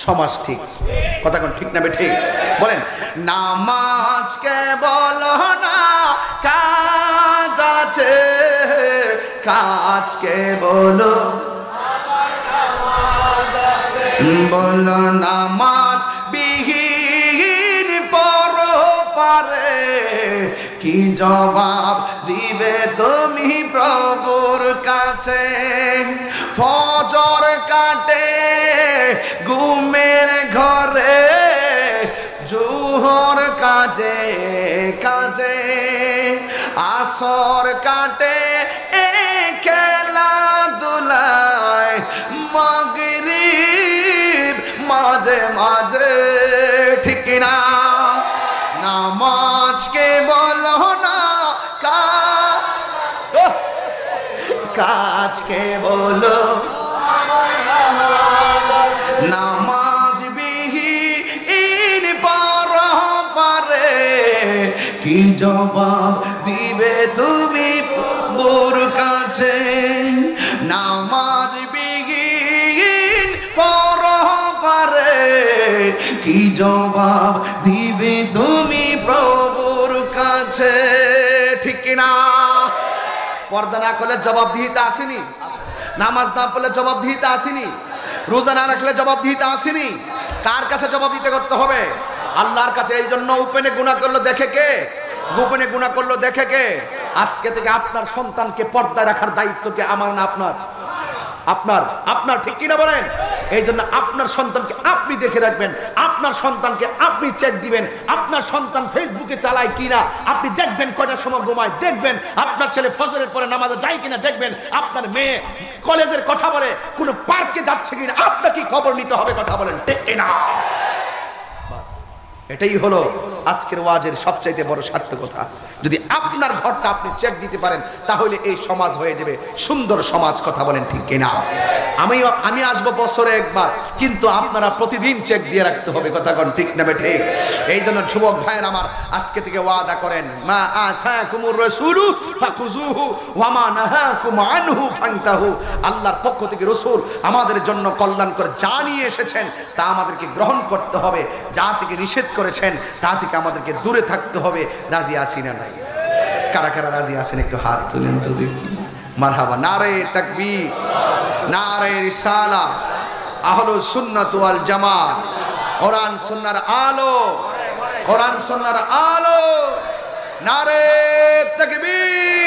সমাজ ঠিক। কথা কোন ঠিক না ঠিক? বলেন নামাজকে বলো না কাজ আছে, কাজকে বলো। বলো নামাজ বিহীন পর পারে, কি জবাব দিবে তুমি প্রভুর কাছে? ফজর কাটে ঘুমের ঘরে, জোহর কাজে কাজে, আসর কাটে খেলাধুলায়, মাগরিব মাঝে মাঝে, ঠিক না? নামাজকে বলো না কাজকে বলো। নামাজ বিহীন পর পারে, কি জবাব দিবে তুমি প্রভুর কাছে? নামাজ বিহীন পর পারে, কি জবাব দিবে তুমি প্রভুর কাছে? ঠিক কিনা? পর্দা না করলে জবাবদিহিতা আসেনি, নামাজ না পড়লে জবাবদিহিতা আসেনি, রোজা না রাখলে জবাবদিহিতা আসেনি। কার কাছে জবাব দিতে করতে হবে? আল্লাহর কাছে। এই জন্য ওপেনে গুনাহ করলো দেখে কে? গোপনে গুনাহ করলো দেখে কে? আজকে থেকে আপনার সন্তানকে পর্দায় রাখার দায়িত্ব কে? আমার না আপনার? আপনার। আপনার, ঠিক কিনা বলেন? এই জন্য আপনার সন্তানকে আপনি দেখে রাখবেন, আপনার সন্তানকে আপনি চেক দিবেন। আপনার সন্তান ফেসবুকে চালায় কিনা আপনি দেখবেন, কয়টার সময় ঘুমায় দেখবেন, আপনার ছেলে ফজরের পরে নামাজে যায় কিনা দেখবেন, আপনার মেয়ে কলেজের কথা বলে কোনো পার্কে যাচ্ছে কিনা আপনাকে খবর নিতে হবে। কথা বলেন ঠিক কিনা? বাস, এটাই হলো আজকের ওয়াজের সবচাইতে বড় সার্থকতা। যদি আপনার ঘরটা আপনি চেক দিতে পারেন তাহলে এই সমাজ হয়ে যাবে সুন্দর সমাজ। কথা বলেন ঠিক কিনা? আমি আসবো বছরে একবার, কিন্তু আপনারা প্রতিদিন চেক দিয়ে রাখতে হবে। কথা কোন ঠিক না ঠিক? এই জন্য যুবক ভাইয়ের আমার, আজকে থেকে ওয়াদা করেন, মা আতাকুমুর রাসূলু ফাকুযুহু ওয়া মা নাহাকুম আনহু ফান্তাহু। আল্লাহর পক্ষ থেকে রাসূল আমাদের জন্য কল্যাণকর যা নিয়ে এসেছেন তা আমাদেরকে গ্রহণ করতে হবে, যা থেকে নিষেধ করেছেন তা থেকে আমাদেরকে দূরে থাকতে হবে। রাজি আছি না নাই? কারা কারা রাজি আছেন একটু হাত তুলেন তো দেখি। মারহাবা। নারে তাকবীর, নারে রিসালা, আহলুস সুন্নাত ওয়াল জামাত, কোরআন সুন্নাহর আলো, কোরআন সুন্নাহর আলো। নারে তাকবীর।